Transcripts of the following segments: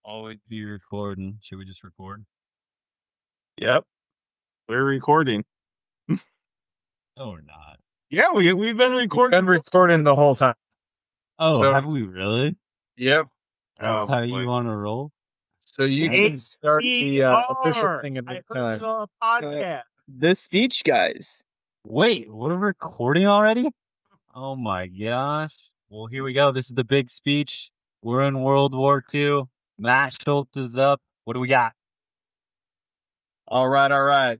Always be recording. Should we just record? Yep, we're recording. No, we're not. Yeah, we've been recording. Been recording the whole time. Oh, So have we really? yep. That's Oh how boy. you want to roll? So you can start the official thing at this time. The podcast. The speech, guys. Wait, we're recording already? Oh my gosh. Well, here we go. This is the big speech. We're in World War II. Matt Schultz is up. What do we got? All right.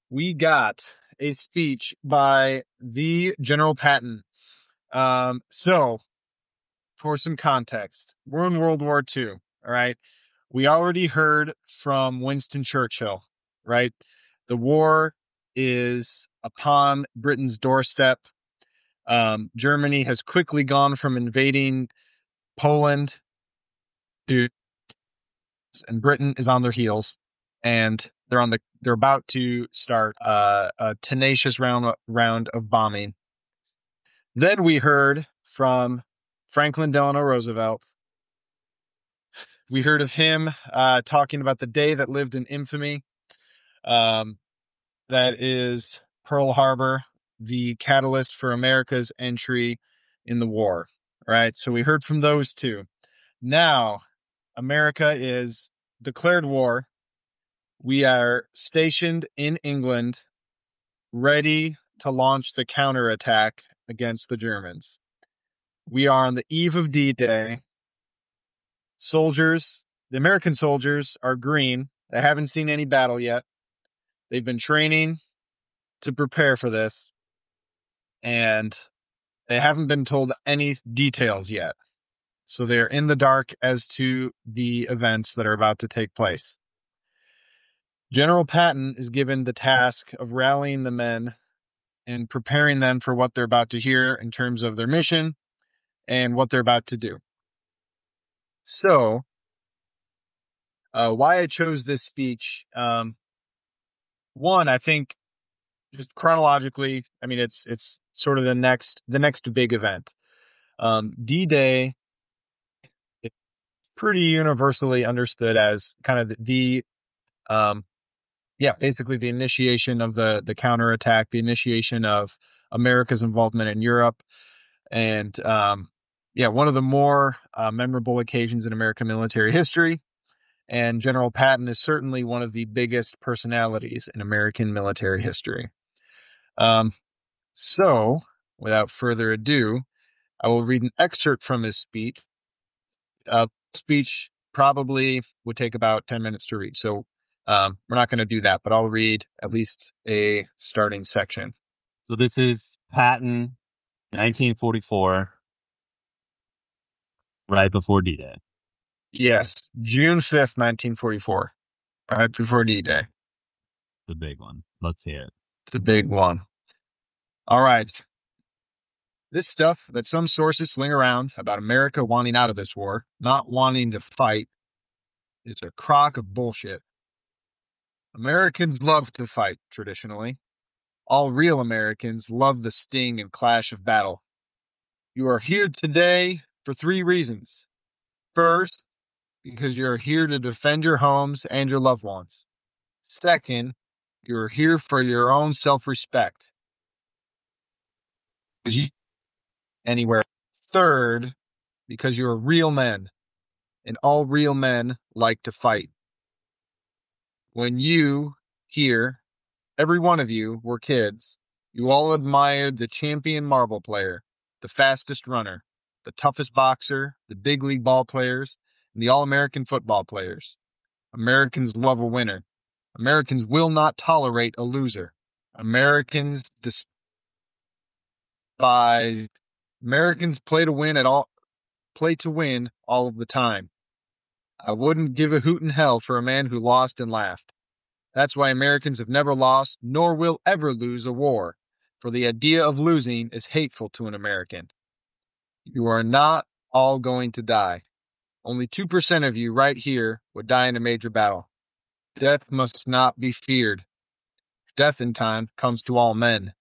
We got a speech by the General Patton. So for some context, we're in World War II. All right. We already heard from Winston Churchill, right? The war is upon Britain's doorstep. Germany has quickly gone from invading Poland to, and Britain is on their heels, and they're about to start a tenacious round of bombing. Then we heard from Franklin Delano Roosevelt. We heard of him talking about the day that lived in infamy. That is Pearl Harbor, the catalyst for America's entry in the war. Right? So we heard from those two. Now, America is declared war. We are stationed in England, ready to launch the counterattack against the Germans. We are on the eve of D-Day. Soldiers, the American soldiers are green. They haven't seen any battle yet. They've been training to prepare for this, and they haven't been told any details yet. So they're in the dark as to the events that are about to take place. General Patton is given the task of rallying the men and preparing them for what they're about to hear in terms of their mission and what they're about to do. So, why I chose this speech, one, I think just chronologically, I mean, it's sort of the next big event. D-Day is pretty universally understood as kind of basically the initiation of the counterattack, the initiation of America's involvement in Europe, and one of the more memorable occasions in American military history. And General Patton is certainly one of the biggest personalities in American military history. So, without further ado, I will read an excerpt from his speech. Speech probably would take about 10 minutes to read. So we're not going to do that, but I'll read at least a starting section. So this is Patton, 1944, right before D-Day. Yes, June 5th, 1944, right before D-Day. The big one. Let's hear it. The big one. All right. This stuff that some sources sling around about America wanting out of this war, not wanting to fight, is a crock of bullshit. Americans love to fight, traditionally. All real Americans love the sting and clash of battle. You are here today for 3 reasons. First, because you're here to defend your homes and your loved ones. Second, you're here for your own self-respect. Anywhere. Third, because you're real men, and all real men like to fight. When you, here, every one of you, were kids, you all admired the champion marble player, the fastest runner, the toughest boxer, the big league ball players, and the all-American football players. Americans love a winner. Americans will not tolerate a loser. Americans despise. Americans play to win all of the time. I wouldn't give a hoot in hell for a man who lost and laughed. That's why Americans have never lost, nor will ever lose a war, for the idea of losing is hateful to an American. You are not all going to die. Only 2% of you right here would die in a major battle. Death must not be feared. Death in time comes to all men.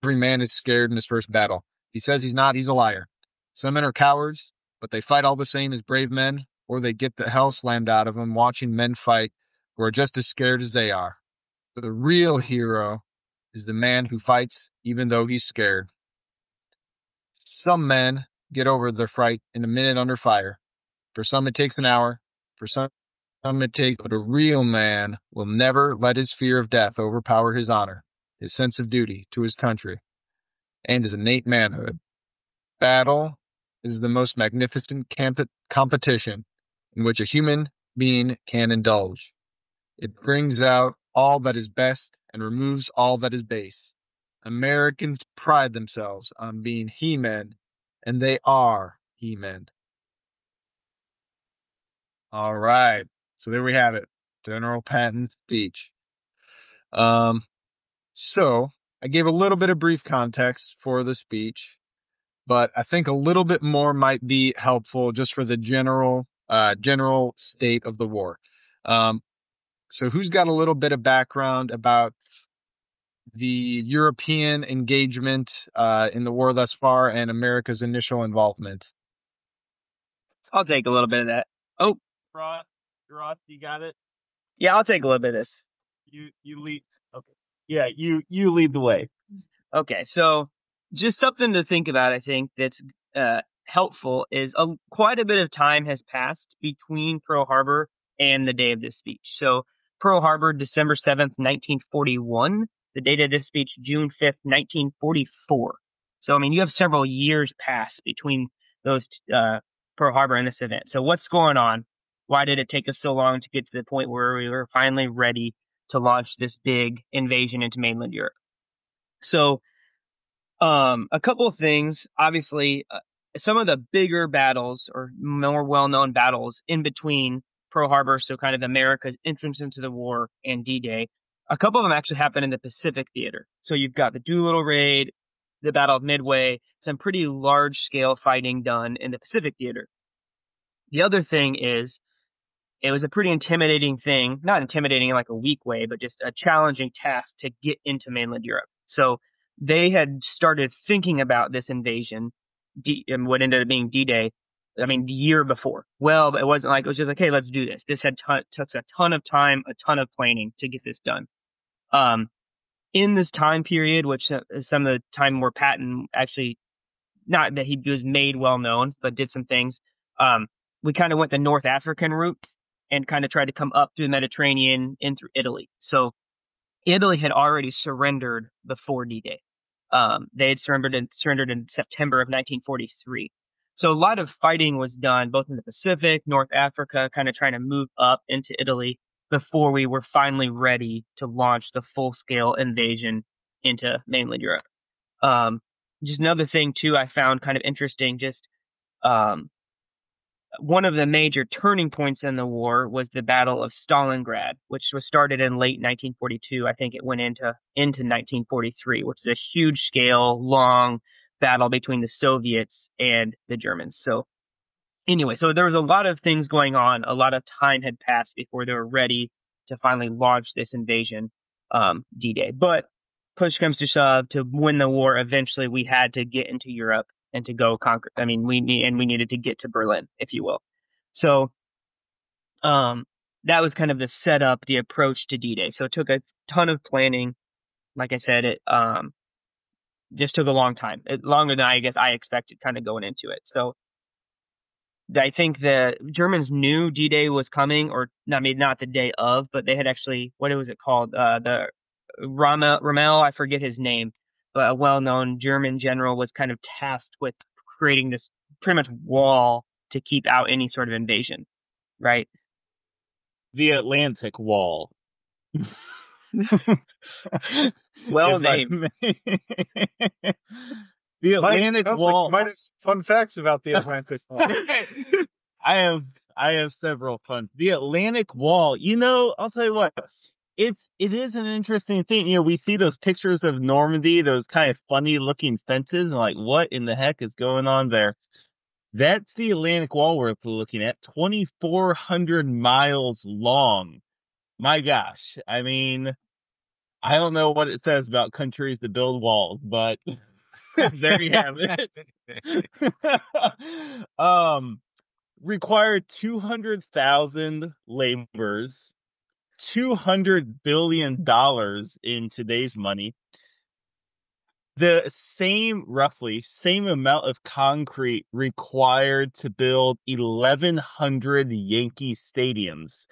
Every man is scared in his first battle. If he says he's not, he's a liar. Some men are cowards, but they fight all the same as brave men. or they get the hell slammed out of them watching men fight who are just as scared as they are. The real hero is the man who fights even though he's scared. Some men get over their fright in a minute under fire. For some, it takes an hour. For some it takes, but a real man will never let his fear of death overpower his honor, his sense of duty to his country, and his innate manhood. Battle is the most magnificent competition in which a human being can indulge. It brings out all that is best and removes all that is base. Americans pride themselves on being he-men, and they are he-men. All right. So there we have it. General Patton's speech. So I gave a little bit of brief context for the speech, but I think a little bit more might be helpful just for the general state of the war. So who's got a little bit of background about the European engagement in the war thus far and America's initial involvement? I'll take a little bit of that. Oh, Ross, you got it? yeah, I'll take a little bit of this. You lead. Okay. Yeah, you lead the way. Okay, so just something to think about, I think, that's helpful is quite a bit of time has passed between Pearl Harbor and the day of this speech. So Pearl Harbor, December 7th, 1941. The date of this speech, June 5th, 1944. So, I mean, you have several years past between those Pearl Harbor and this event. So what's going on? Why did it take us so long to get to the point where we were finally ready to launch this big invasion into mainland Europe? So, a couple of things. Obviously, some of the bigger battles or more well-known battles in between Pearl Harbor, so kind of America's entrance into the war, and D-Day, a couple of them actually happened in the Pacific theater. So you've got the Doolittle Raid, the Battle of Midway, some pretty large-scale fighting done in the Pacific theater. The other thing is, it was a pretty intimidating thing, not intimidating in like a weak way, but just a challenging task to get into mainland Europe. So they had started thinking about this invasion, and what ended up being D-Day, I mean, the year before. Well, but it wasn't like, it was just like, hey, let's do this. This had took a ton of time, a ton of planning to get this done. In this time period, which is some of the time where Patton actually, not that he was made well known, but did some things, we kind of went the North African route and kind of tried to come up through the Mediterranean in through Italy. So Italy had already surrendered before D-Day. They had surrendered in September of 1943. So a lot of fighting was done both in the Pacific, North Africa, kind of trying to move up into Italy before we were finally ready to launch the full-scale invasion into mainland Europe. Just another thing too I found kind of interesting, just one of the major turning points in the war was the Battle of Stalingrad, which was started in late 1942. I think it went into 1943, which is a huge scale, long battle between the Soviets and the Germans. So anyway, so there was a lot of things going on. A lot of time had passed before they were ready to finally launch this invasion, D-Day. But push comes to shove, to win the war, eventually we had to get into Europe and to go conquer. I mean, we needed to get to Berlin, if you will. So, that was kind of the setup, the approach to D-Day. So it took a ton of planning. Like I said, it just took a long time, longer than I guess I expected, kind of going into it. So I think the Germans knew D-Day was coming, or not, maybe not the day of, but they had actually, what was it called? The Rommel, I forget his name, but a well-known German general was kind of tasked with creating this pretty much wall to keep out any sort of invasion, right? The Atlantic Wall. Well If I named. may. The Atlantic Wall. Might have fun facts about the Atlantic Wall. I have several fun. The Atlantic Wall. You know, I'll tell you what. It is an interesting thing. You know, we see those pictures of Normandy, those kind of funny looking fences, and like, what in the heck is going on there? That's the Atlantic Wall we're looking at, 2,400 miles long. My gosh. I mean, I don't know what it says about countries that build walls, but there you have it. required 200,000 laborers, $200 billion in today's money, the roughly same amount of concrete required to build 1,100 Yankee stadiums.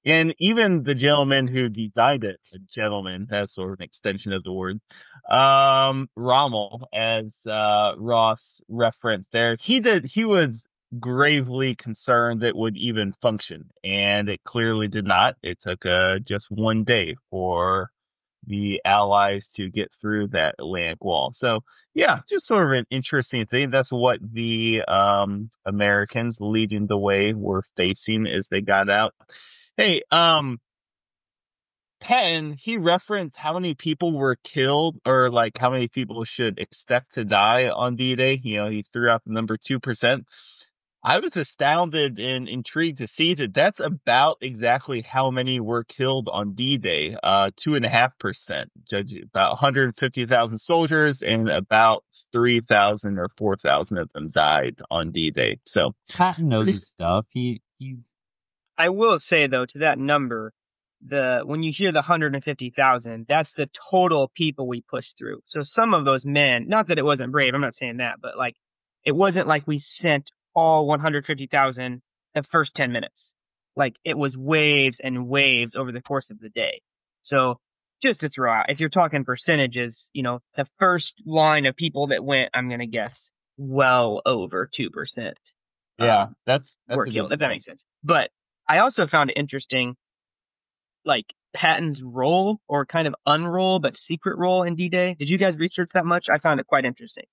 And even the gentleman who designed it, a gentleman, that's sort of an extension of the word, Rommel, as Ross referenced there, he was gravely concerned that it would even function, and it clearly did not. It took just one day for the Allies to get through that Atlantic Wall. So yeah, just sort of an interesting thing. That's what the Americans leading the way were facing as they got out. Hey, Patton, he referenced how many people were killed or like how many people should expect to die on D-Day. He threw out the number 2%. I was astounded and intrigued to see that that's about exactly how many were killed on D-Day. 2.5%, judge about 150,000 soldiers, and about 3,000 or 4,000 of them died on D-Day. So Patton knows his stuff. I will say though, to that number, when you hear the 150,000, that's the total people we pushed through. So some of those men, not that it wasn't brave, I'm not saying that, but like it wasn't like we sent all 150,000 the first 10 minutes. Like it was waves and waves over the course of the day. So just to throw out, if you're talking percentages, the first line of people that went, I'm going to guess well over 2%. yeah, that's were killed, if that makes sense. But I also found it interesting, like Patton's role or kind of unrole, but secret role in D-Day. Did you guys research that much? I found it quite interesting.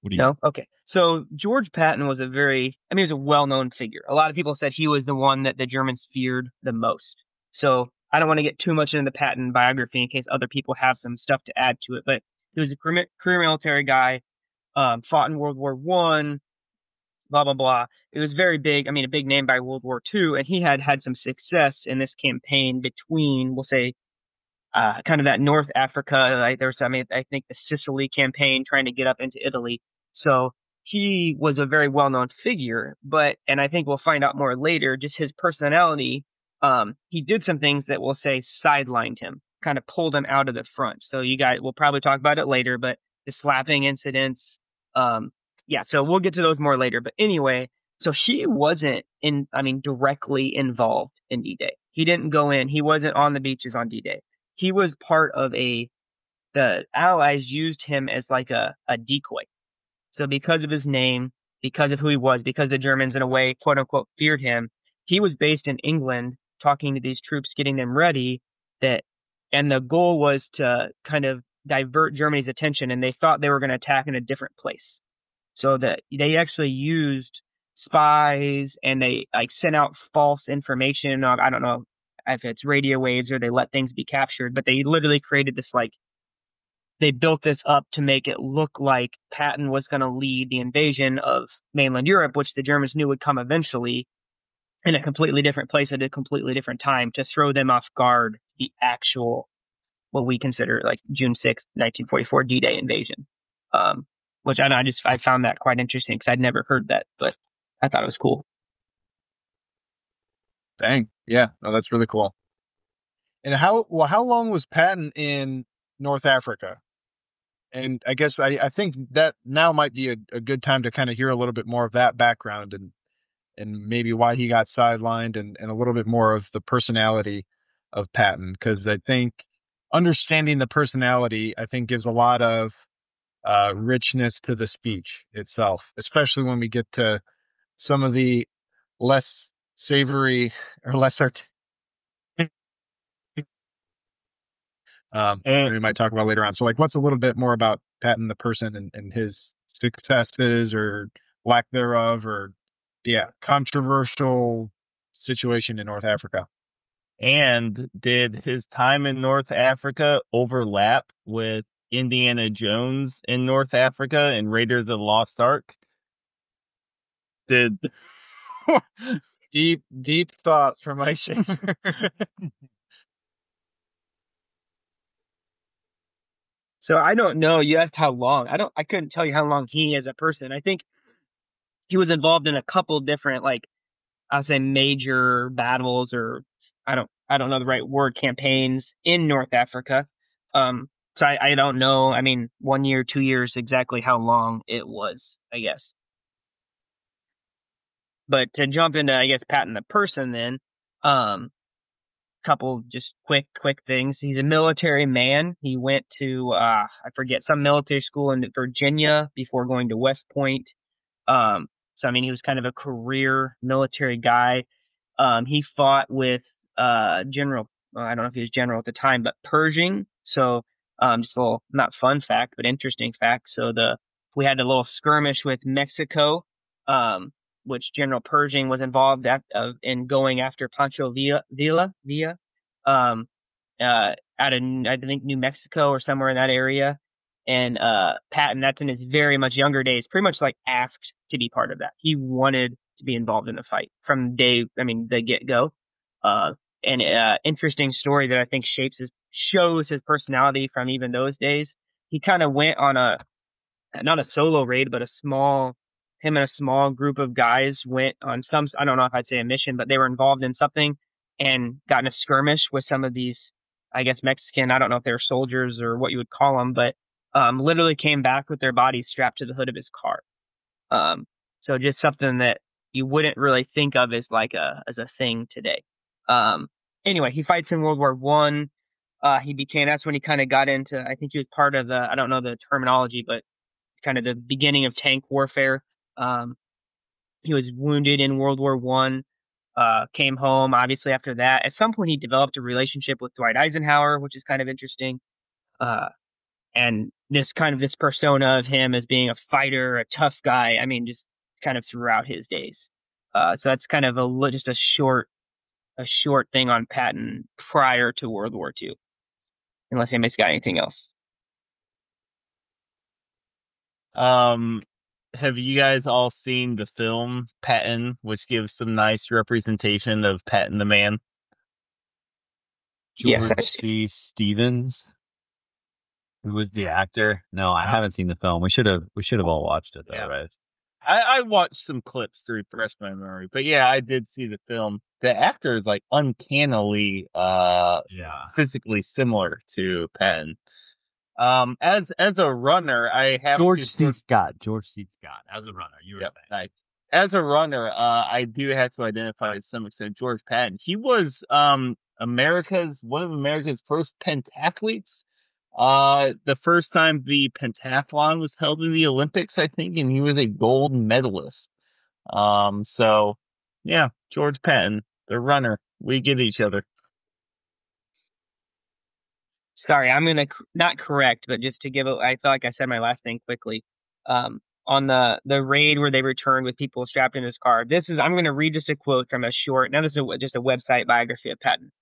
What do you No? Okay. So George Patton was he was a well-known figure. A lot of people said he was the one that the Germans feared the most. So I don't want to get too much into the Patton biography in case other people have some stuff to add to it, but he was a career military guy, fought in World War I, blah, blah, blah. It was very big. I mean, a big name by World War II, and he had some success in this campaign between, we'll say, kind of that North Africa. Like I think the Sicily campaign trying to get up into Italy. So he was a very well-known figure, and I think we'll find out more later, just his personality, he did some things that we'll say sidelined him, kind of pulled him out of the front. So you guys, we'll probably talk about it later, but the slapping incidents, yeah, so we'll get to those more later. But anyway, so he wasn't directly involved in D-Day. He didn't go in. He wasn't on the beaches on D-Day. He was part of the Allies used him as like a decoy. So because of his name, because of who he was, because the Germans in a way, quote unquote, feared him, he was based in England talking to these troops, getting them ready, and the goal was to kind of divert Germany's attention, and they thought they were going to attack in a different place. So that they actually used spies and they like sent out false information. I don't know if it's radio waves or they let things be captured, but they literally created this they built this up to make it look like Patton was going to lead the invasion of mainland Europe, which the Germans knew would come eventually in a completely different place at a completely different time to throw them off guard, the actual, what we consider like June 6th, 1944 D-Day invasion. Which I found that quite interesting because I'd never heard that, but I thought it was cool. Dang. Yeah. No, that's really cool. And how long was Patton in North Africa? And I guess I think that now might be a good time to kind of hear a little bit more of that background and maybe why he got sidelined and a little bit more of the personality of Patton. Because I think understanding the personality, I think, gives a lot of richness to the speech itself, especially when we get to some of the less savory or less we might talk about later on. So, like, what's a little bit more about Patton the person and his successes or lack thereof, or controversial situation in North Africa? And did his time in North Africa overlap with Indiana Jones in North Africa and Raiders of the Lost Ark? Did deep thoughts from Mike Schaefer. So I don't know. You asked how long. I couldn't tell you how long he as a person. I think he was involved in a couple different, like, I'll say major battles, or I don't know the right word, campaigns in North Africa. So I don't know. I mean, 1 year, 2 years, exactly how long it was, I guess. But to jump into, I guess, Patton the person, then, couple just quick things. He's a military man. He went to I forget, some military school in Virginia before going to West Point. So I mean, he was kind of a career military guy. He fought with General. Well, I don't know if he was general at the time, but Pershing. So just a little, not fun fact, but interesting fact. So we had a little skirmish with Mexico, which General Pershing was involved in going after Pancho Villa, um, out of, I think, New Mexico or somewhere in that area. And Patton, that's in his very much younger days, pretty much like asked to be part of that. He wanted to be involved in the fight from the get go. And interesting story that I think shows his personality from even those days. He kind of went on not a solo raid, but him and a small group of guys went on some, I don't know if I'd say a mission, but they were involved in something and got in a skirmish with some of these, I guess, Mexican, I don't know if they were soldiers or what you would call them, but literally came back with their bodies strapped to the hood of his car. So just something that you wouldn't really think of as like as a thing today. Anyway, he fights in World War One. That's when he kind of got into, I think he was part of I don't know the terminology, but kind of the beginning of tank warfare. He was wounded in World War One. Came home, obviously, after that. At some point, he developed a relationship with Dwight Eisenhower, which is kind of interesting. And this persona of him as being a fighter, a tough guy, I mean, just kind of throughout his days. So that's kind of just a short thing on Patton prior to World War II, unless anybody's got anything else. Have you guys all seen the film Patton, which gives some nice representation of Patton the man? Yes, George C. Stevens, who was the actor. No, I haven't seen the film. We should have all watched it though, Yeah. right? I watched some clips to refresh my memory, but yeah, I did see the film. The actor is like uncannily physically similar to Patton. As a runner, I have George C. Scott as a runner. You were saying. nice. As a runner, I do have to identify to some extent George Patton. He was one of America's first pentathletes. The first time the pentathlon was held in the Olympics, I think, and he was a gold medalist. So yeah, George Patton, the runner. We get each other. Sorry, I'm gonna not correct, but just to I feel like I said my last thing quickly. On the raid where they returned with people strapped in his car. I'm gonna read just a quote from a short. Now this is just a website biography of Patton.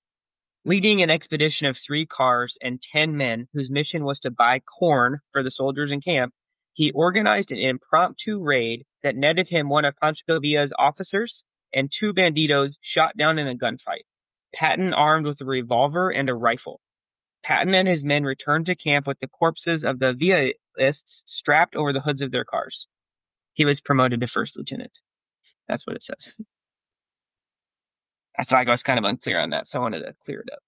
Leading an expedition of 3 cars and 10 men whose mission was to buy corn for the soldiers in camp, he organized an impromptu raid that netted him one of Pancho Villa's officers, and 2 banditos shot down in a gunfight. Patton armed with a revolver and a rifle. Patton and his men returned to camp with the corpses of the Villists strapped over the hoods of their cars. He was promoted to first lieutenant. That's what it says. I feel like I was kind of unclear on that, so I wanted to clear it up.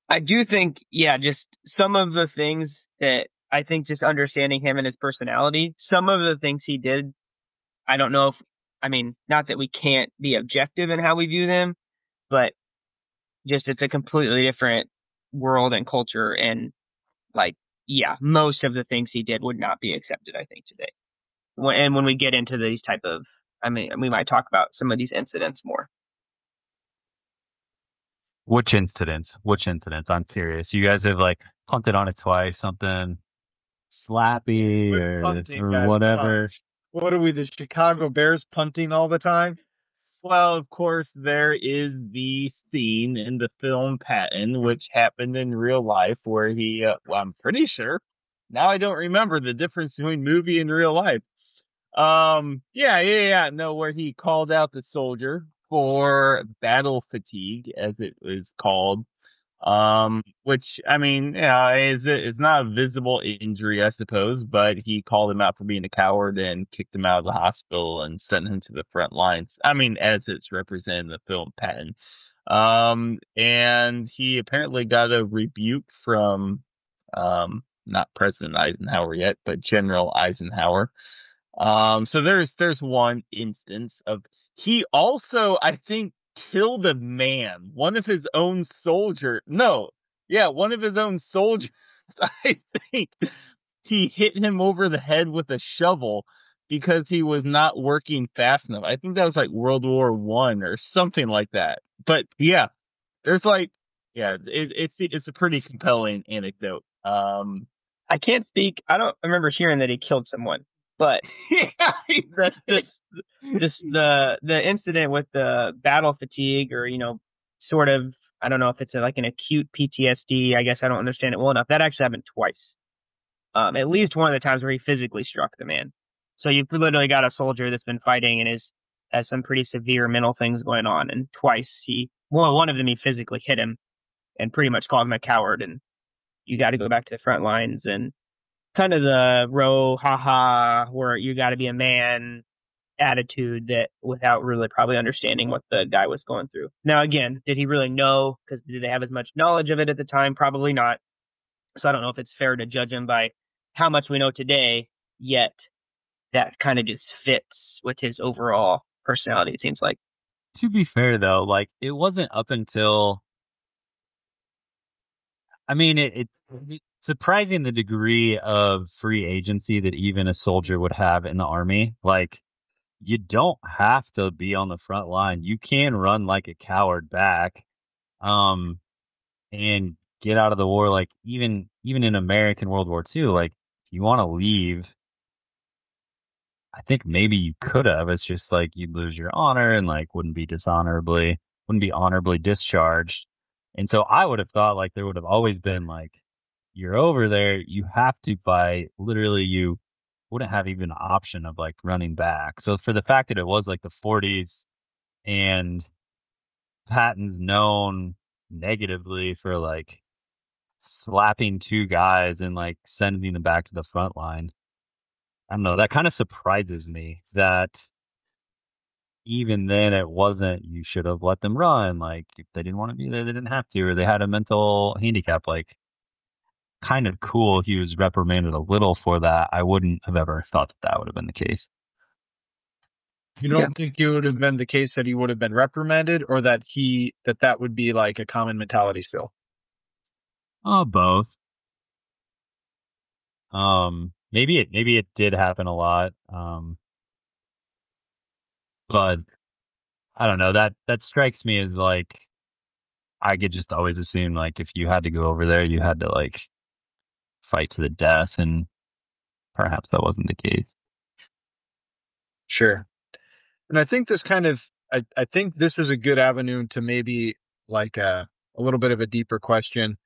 I do think, yeah, just some of the things that I think, just understanding him and his personality, some of the things he did, I don't know not that we can't be objective in how we view them, but just it's a completely different world and culture, and like, yeah, most of the things he did would not be accepted, I think, today. When we get into these type of, we might talk about some of these incidents more. Which incidents? I'm curious. You guys have like punted on it twice, something slappy or whatever. What are we, the Chicago Bears, punting all the time? Well, of course, there is the scene in the film Patton, which happened in real life, where I'm pretty sure, now I don't remember the difference between movie and real life. No, where he called out the soldier for battle fatigue, as it was called. Which I mean, yeah, is not a visible injury, I suppose, but he called him out for being a coward and kicked him out of the hospital and sent him to the front lines. I mean, as it's represented in the film Patton. And he apparently got a rebuke from, not President Eisenhower yet, but General Eisenhower. So there's one instance of he also, I think, killed a man, one of his own soldier. No, yeah, one of his own soldiers. I think he hit him over the head with a shovel because he was not working fast enough. I think that was like World War I or something like that. But yeah, there's like, yeah, it's a pretty compelling anecdote. I can't speak. I don't remember hearing that he killed someone, but Yeah, that's this the incident with the battle fatigue, or sort of, I don't know if it's like an acute PTSD. I guess I don't understand it well enough. That actually happened twice. At least one of the times where he physically struck the man. So you've literally got a soldier that's been fighting and has some pretty severe mental things going on, and twice one of them he physically hit him and pretty much called him a coward, and you got to go back to the front lines, and kind of the row haha where you got to be a man attitude, that without really probably understanding what the guy was going through. Now again, did he really know? Because did they have as much knowledge of it at the time? Probably not. So I don't know if it's fair to judge him by how much we know today, yet that kind of just fits with his overall personality, it seems like. To be fair though, like it wasn't up until, I mean, it's surprising the degree of free agency that even a soldier would have in the army. Like, you don't have to be on the front line. You can run like a coward back, um, and get out of the war. Like, even in American World War II, like, if you want to leave, I think maybe you could have. It's just like you'd lose your honor and like wouldn't be honorably discharged. And so I would have thought like there would have always been like, you're over there, you have to fight. Literally, you wouldn't have even an option of like running back. So for the fact that it was like the 40s and Patton's known negatively for like slapping two guys and like sending them back to the front line, I don't know, that kind of surprises me that even then it wasn't, you should have let them run. Like if they didn't want to be there, they didn't have to, or they had a mental handicap. Like, kind of cool he was reprimanded a little for that. I wouldn't have ever thought that that would have been the case. You don't think it would have been the case that he would have been reprimanded, or that that would be like a common mentality still? Oh, both. Maybe it did happen a lot. But I don't know. That strikes me as like, I could just always assume like if you had to go over there, you had to like fight to the death, and perhaps that wasn't the case. Sure. And I think this kind of, I think this is a good avenue to maybe like a little bit of a deeper question.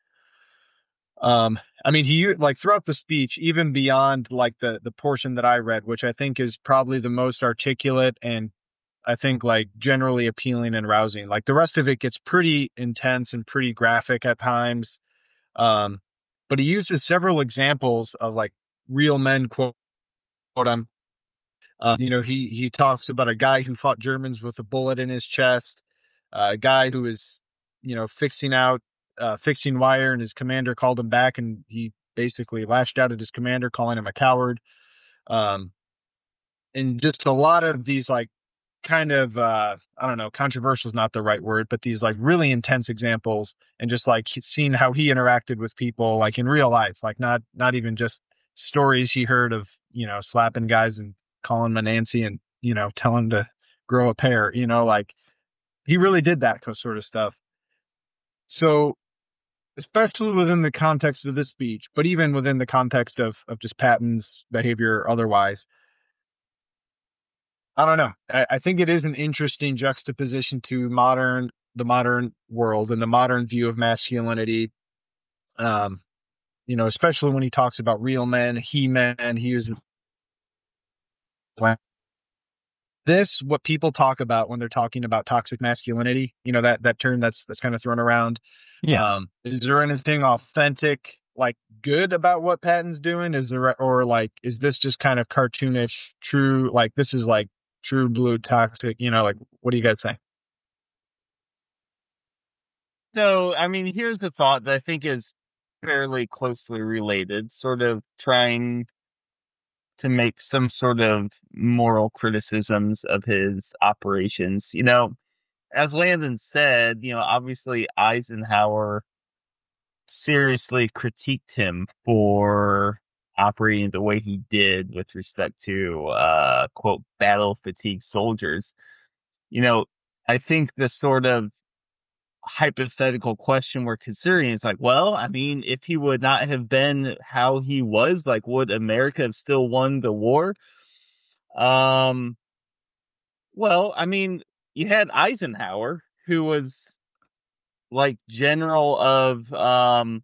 I mean, he like throughout the speech, even beyond like the portion that I read, which I think is probably the most articulate and I think like generally appealing and rousing. Like the rest of it gets pretty intense and pretty graphic at times. Um, but he uses several examples of like real men, quote, he talks about a guy who fought Germans with a bullet in his chest, a guy who is, fixing wire, and his commander called him back, and he basically lashed out at his commander, calling him a coward. Um, and just a lot of these like kind of, I don't know, controversial is not the right word, but these like really intense examples, and just like seeing how he interacted with people like in real life, like not even just stories he heard of, slapping guys and calling them a Nancy and, telling them to grow a pair, like he really did that sort of stuff. So especially within the context of this speech, but even within the context of just Patton's behavior otherwise, I don't know. I think it is an interesting juxtaposition to the modern world and the modern view of masculinity. Um, especially when he talks about real men, he-men, he was this what people talk about when they're talking about toxic masculinity? You know, that term that's kind of thrown around. Yeah. Is there anything authentic, like good about what Patton's doing? Is there, or like, is this just kind of cartoonish, true, like this is like true blue toxic, you know, like what do you guys think? So, I mean, here's a thought that I think is fairly closely related, sort of trying to make some sort of moral criticisms of his operations. As Landon said, obviously Eisenhower seriously critiqued him for operating the way he did with respect to, quote, battle fatigue soldiers. You know, I think the sort of hypothetical question we're considering is like, well, I mean, if he would not have been how he was, like, would America have still won the war? Um, well, I mean, you had Eisenhower, who was like general of,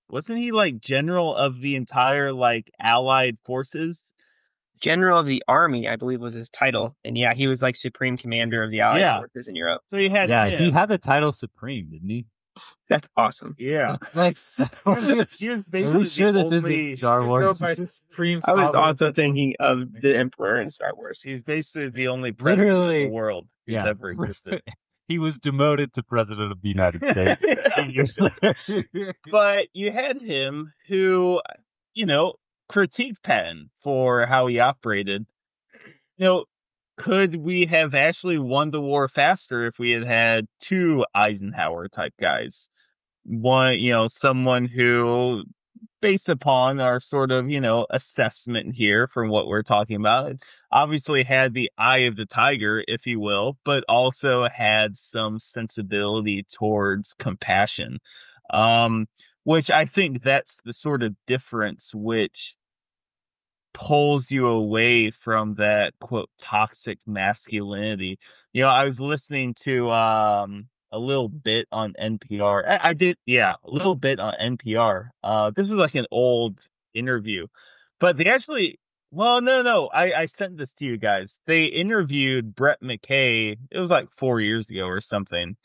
wasn't he like general of the entire like Allied forces? General of the Army, I believe, was his title. And yeah, he was like Supreme Commander of the Allied Yeah. forces in Europe. So you had Yeah, he him. had the title Supreme, didn't he? That's awesome. Yeah. Like, He was are we basically sure the this only. isn't Star Wars? Supreme I was also thinking of the Emperor in Star Wars. He's basically the only president Literally, in the world who's yeah. ever existed. He was demoted to President of the United States. 8 years later. But you had him who, critiqued Patton for how he operated. Could we have actually won the war faster if we had had two Eisenhower type guys? One, someone who, based upon our sort of, assessment here from what we're talking about, obviously had the eye of the tiger, if you will, but also had some sensibility towards compassion. Um, which I think that's the sort of difference which pulls you away from that quote toxic masculinity. I was listening to a little bit on NPR. I did, yeah, a little bit on NPR. This was like an old interview, but they actually, well, no, I sent this to you guys. They interviewed Brett McKay. It was like 4 years ago or something,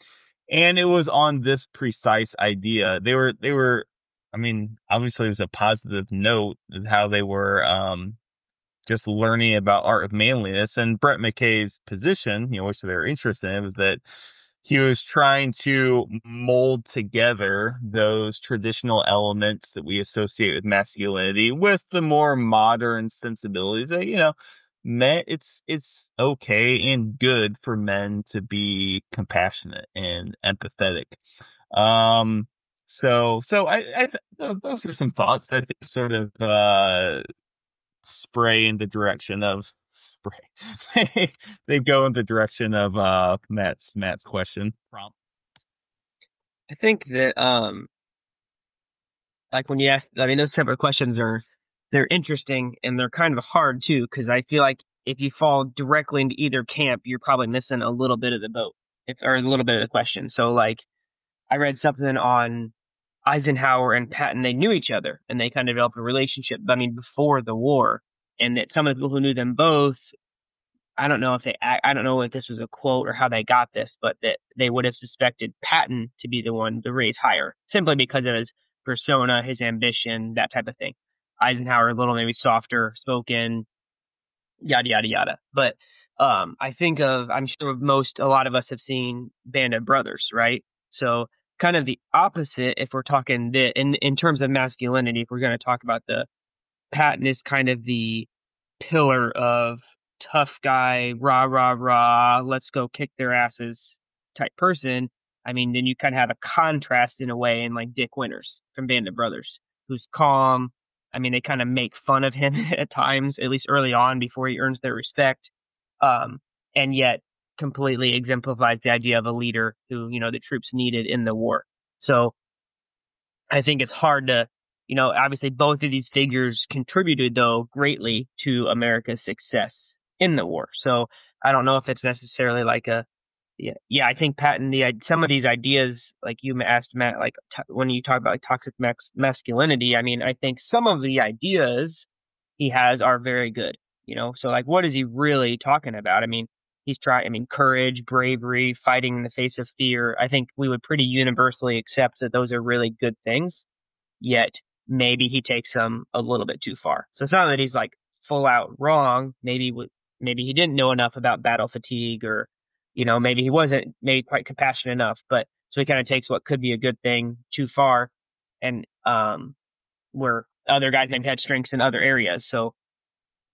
and it was on this precise idea. They were, I mean, obviously it was a positive note of how they were, just learning about art of manliness. And Brett McKay's position, which they're interested in, was that he was trying to mold together those traditional elements that we associate with masculinity with the more modern sensibilities that, men, it's okay and good for men to be compassionate and empathetic. Um, those are some thoughts that I think sort of, spray in the direction of spray. They go in the direction of Matt's question. Prompt. I think that like when you ask, I mean, those type of questions they're interesting and they're kind of hard too, because I feel like if you fall directly into either camp, you're probably missing a little bit of the boat, or a little bit of the question. So like I read something on Eisenhower and Patton, they knew each other and they kind of developed a relationship. I mean, before the war, and that some of the people who knew them both, I don't know if this was a quote or how they got this, but that they would have suspected Patton to be the one to raise higher simply because of his persona, his ambition, that type of thing. Eisenhower, a little maybe softer spoken, yada yada yada. But I'm sure a lot of us have seen Band of Brothers, right? So kind of the opposite if we're talking in terms of masculinity. If we're going to talk about the Patton is kind of the pillar of tough guy, rah rah rah, let's go kick their asses type person. I mean, then you kind of have a contrast in a way in like Dick Winters from Band of Brothers, who's calm. I mean, they kind of make fun of him at times, at least early on before he earns their respect. And yet completely exemplifies the idea of a leader who, the troops needed in the war. So I think it's hard to, obviously both of these figures contributed though greatly to America's success in the war. So I don't know if it's necessarily like yeah, I think Patton, some of these ideas, like you asked Matt, like when you talk about like toxic masculinity, I mean, I think some of the ideas he has are very good, so like, what is he really talking about? I mean, courage, bravery, fighting in the face of fear. I think we would pretty universally accept that those are really good things, yet maybe he takes them a little bit too far. So it's not that he's like full out wrong. Maybe he didn't know enough about battle fatigue, or, maybe he wasn't maybe quite compassionate enough, but so he kind of takes what could be a good thing too far, and, where other guys maybe had strengths in other areas. So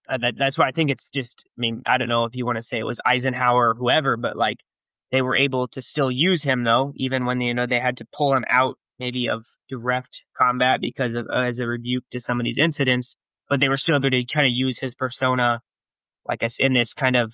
that's why I think it's just, I don't know if you want to say it was Eisenhower or whoever, but like they were able to still use him though, even when, they had to pull him out maybe of direct combat because of, as a rebuke to some of these incidents, but they were still able to kind of use his persona, like I said, in this kind of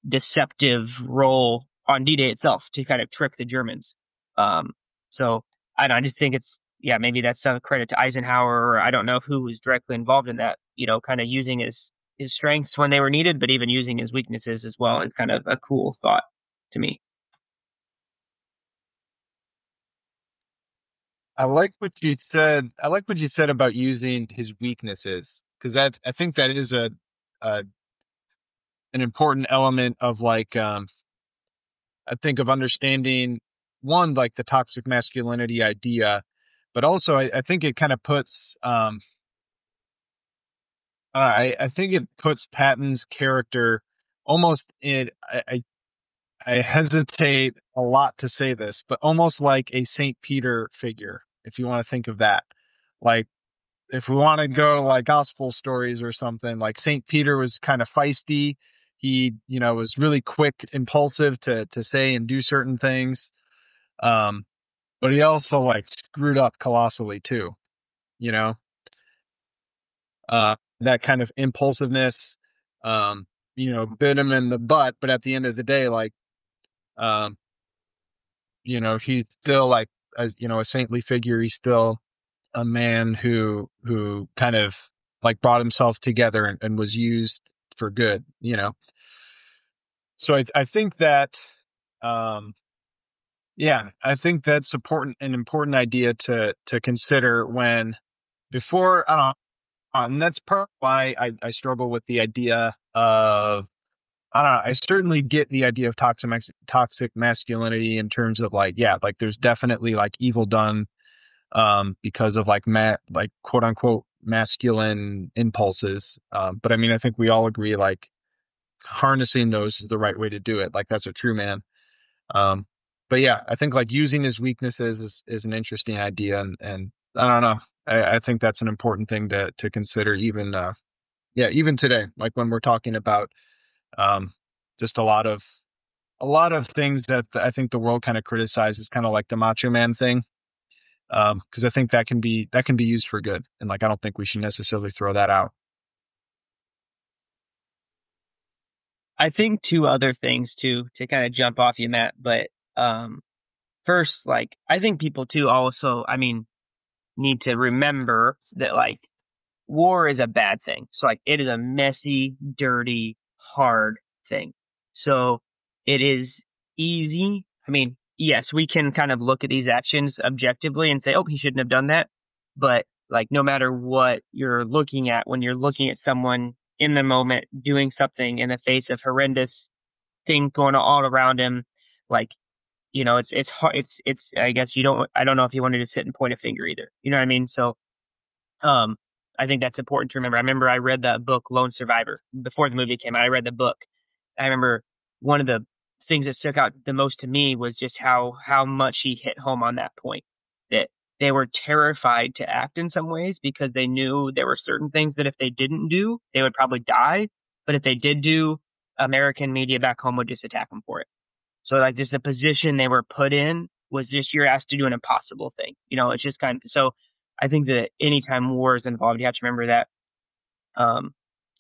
deceptive role on D-Day itself to kind of trick the Germans. So I don't know, I just think it's, yeah, maybe that's some credit to Eisenhower, or I don't know who was directly involved in that, kind of using his strengths when they were needed, but even using his weaknesses as well is kind of a cool thought to me. I like what you said. I like what you said about using his weaknesses, because I think that is an important element of like, I think of understanding one, like the toxic masculinity idea, but also I think it kind of puts, I think it puts Patton's character almost in, I hesitate a lot to say this, but almost like a Saint Peter figure, if you want to think of that. Like, if we want to go like gospel stories or something, like Saint Peter was kind of feisty. He, was really quick, impulsive to say and do certain things. But he also like screwed up colossally too, you know, that kind of impulsiveness, bit him in the butt. But at the end of the day, like, um, he's still like, a saintly figure. He's still a man who kind of like brought himself together and was used for good. So I think that, um, yeah, I think that's an important idea to consider when before, I don't know, and that's part why I struggle with the idea of, I don't know, I certainly get the idea of toxic masculinity in terms of like, yeah, like there's definitely like evil done, because of like like quote unquote masculine impulses. But I mean, I think we all agree like harnessing those is the right way to do it. Like that's a true man. Um, but yeah, I think like using his weaknesses is an interesting idea, and I don't know. I think that's an important thing to consider even, even today, like when we're talking about, um, just a lot of things that I think the world kind of criticizes, kind of like the macho man thing. Cause I think that can be used for good. And like, I don't think we should necessarily throw that out. I think two other things too, to kind of jump off you, Matt, but, first, like, I think people too also, need to remember that like war is a bad thing. So like it is a messy, dirty, hard thing. So it is easy. Yes, we can kind of look at these actions objectively and say, oh, he shouldn't have done that. But like no matter what you're looking at, when you're looking at someone in the moment doing something in the face of horrendous thing going on all around him, like, it's hard. I guess I don't know if you wanted to sit and point a finger either. You know what I mean? So, um, I think that's important to remember. I remember I read that book, Lone Survivor, before the movie came out. I read the book. I remember one of the things that stuck out the most to me was just how much he hit home on that point, that they were terrified to act in some ways because they knew there were certain things that if they didn't do, they would probably die. But if they did do, American media back home would just attack them for it. So like just the position they were put in was just you're asked to do an impossible thing. It's just kind of, so I think that anytime war is involved, you have to remember that,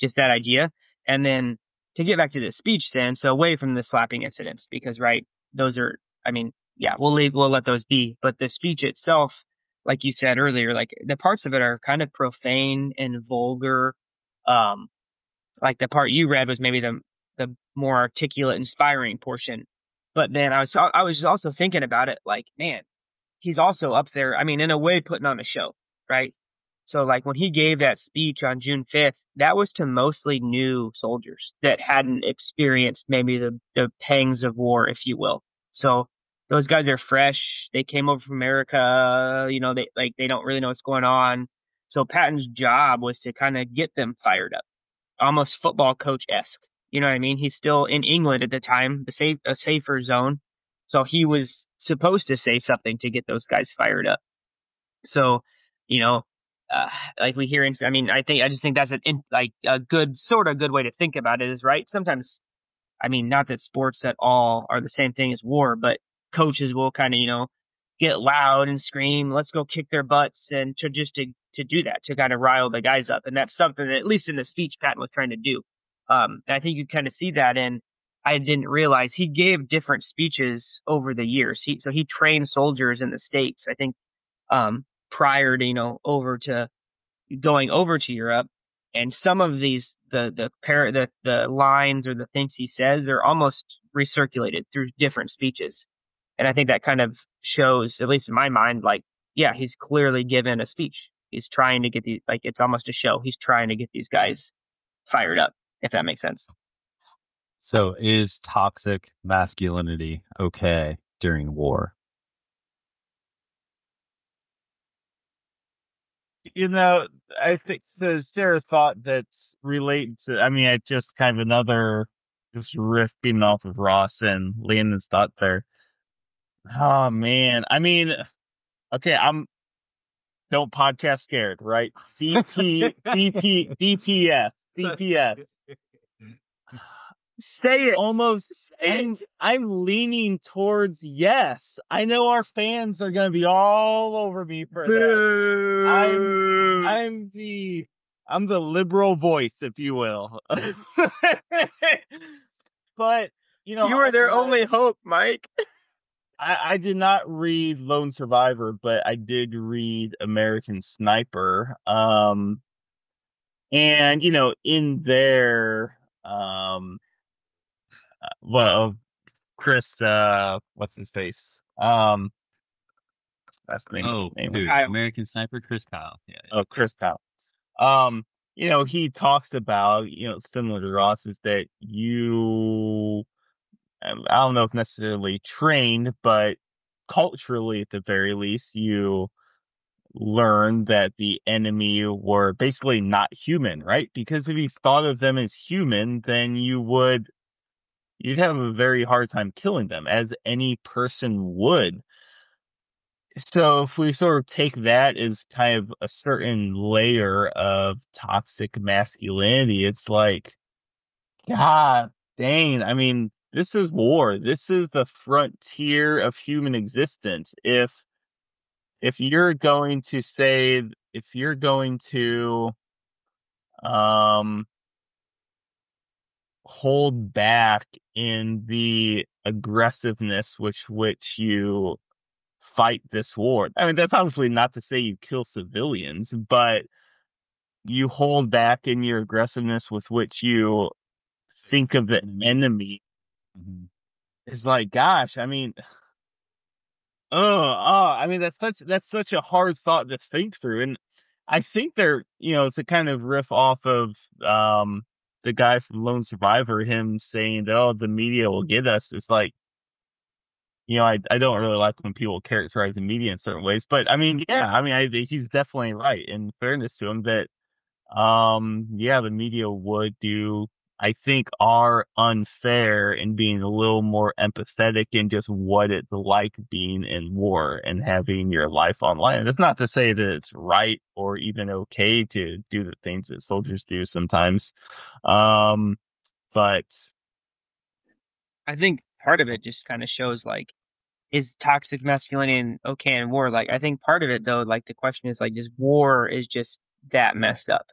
just that idea. And then to get back to the speech then, so away from the slapping incidents, because right, those are, yeah, we'll let those be. But the speech itself, like you said earlier, like the parts of it are kind of profane and vulgar. Like the part you read was maybe the more articulate, inspiring portion. But then I was also thinking about it, like, man, he's also up there. In a way, putting on a show, right? So like when he gave that speech on June 5th, that was to mostly new soldiers that hadn't experienced maybe the pangs of war, if you will. So those guys are fresh. They came over from America. They don't really know what's going on. So Patton's job was to kind of get them fired up, almost football coach-esque. You know what I mean? He's still in England at the time, a safer zone. So he was supposed to say something to get those guys fired up. So, you know, like we hear, I just think that's a good sort of good way to think about it is right. Sometimes, not that sports at all are the same thing as war, but coaches will kind of, get loud and scream, let's go kick their butts, and to do that, to kind of rile the guys up. And that's something that, at least in the speech, Patton was trying to do. And I think you kind of see that, and I didn't realize he gave different speeches over the years. So he trained soldiers in the States, I think, prior to, going over to Europe. And some of these, the lines or the things he says are almost recirculated through different speeches. And I think that kind of shows, at least in my mind, like, yeah, he's clearly given a speech. He's trying to get it's almost a show. He's trying to get these guys fired up, if that makes sense. So is toxic masculinity okay during war? I think the share a thought that's related to, I just kind of another just riff being off of Ross and Landon's thought there. Oh man. Okay, don't podcast scared, right? DPS. Say it. Almost. And I'm leaning towards yes. I know our fans are going to be all over me for that. I'm the liberal voice, if you will. But, you are their only hope, Mike. I did not read Lone Survivor, but I did read American Sniper. And, in there, Chris, what's his face? That's the name. Dude, American Sniper, Chris Kyle. Yeah. Oh, Chris Kyle. He talks about, similar to Ross, is that I don't know if necessarily trained, but culturally at the very least, you learn that the enemy were basically not human, right? Because if you thought of them as human, then you'd have a very hard time killing them, as any person would. So if we sort of take that as kind of a certain layer of toxic masculinity, it's like, God dang, this is war. This is the frontier of human existence. If you're going to hold back in the aggressiveness which you fight this war. That's obviously not to say you kill civilians, but you hold back in your aggressiveness with which you think of the enemy. Mm-hmm. It's like, gosh, that's such a hard thought to think through. And I think it's a kind of riff off of the guy from Lone Survivor, him saying that, oh, the media will get us. It's like, I don't really like when people characterize the media in certain ways, but he's definitely right. In fairness to him, that the media are unfair in being a little more empathetic in just what it's like being in war and having your life online. And it's not to say that it's right or even okay to do the things that soldiers do sometimes. But I think part of it just kind of shows, like, is toxic masculinity okay in war? Like, I think part of it, though, like, the question is, like, just war is just that messed up.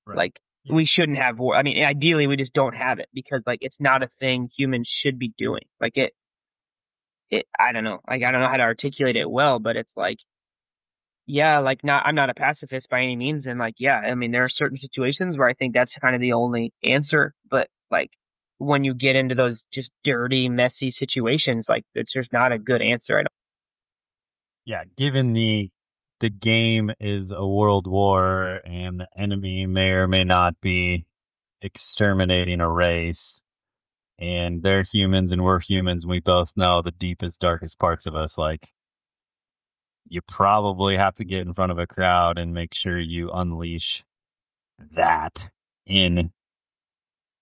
Right. Like, we shouldn't have war. Ideally, we just don't have it because, like, it's not a thing humans should be doing. Like, I don't know. Like, I don't know how to articulate it well, but it's like, yeah, like, I'm not a pacifist by any means. And, like, yeah, there are certain situations where I think that's kind of the only answer. But, like, when you get into those just dirty, messy situations, like, there's not a good answer. Yeah, given the the game is a world war and the enemy may or may not be exterminating a race, and they're humans and we're humans, and we both know the deepest, darkest parts of us, like, you probably have to get in front of a crowd and make sure you unleash that in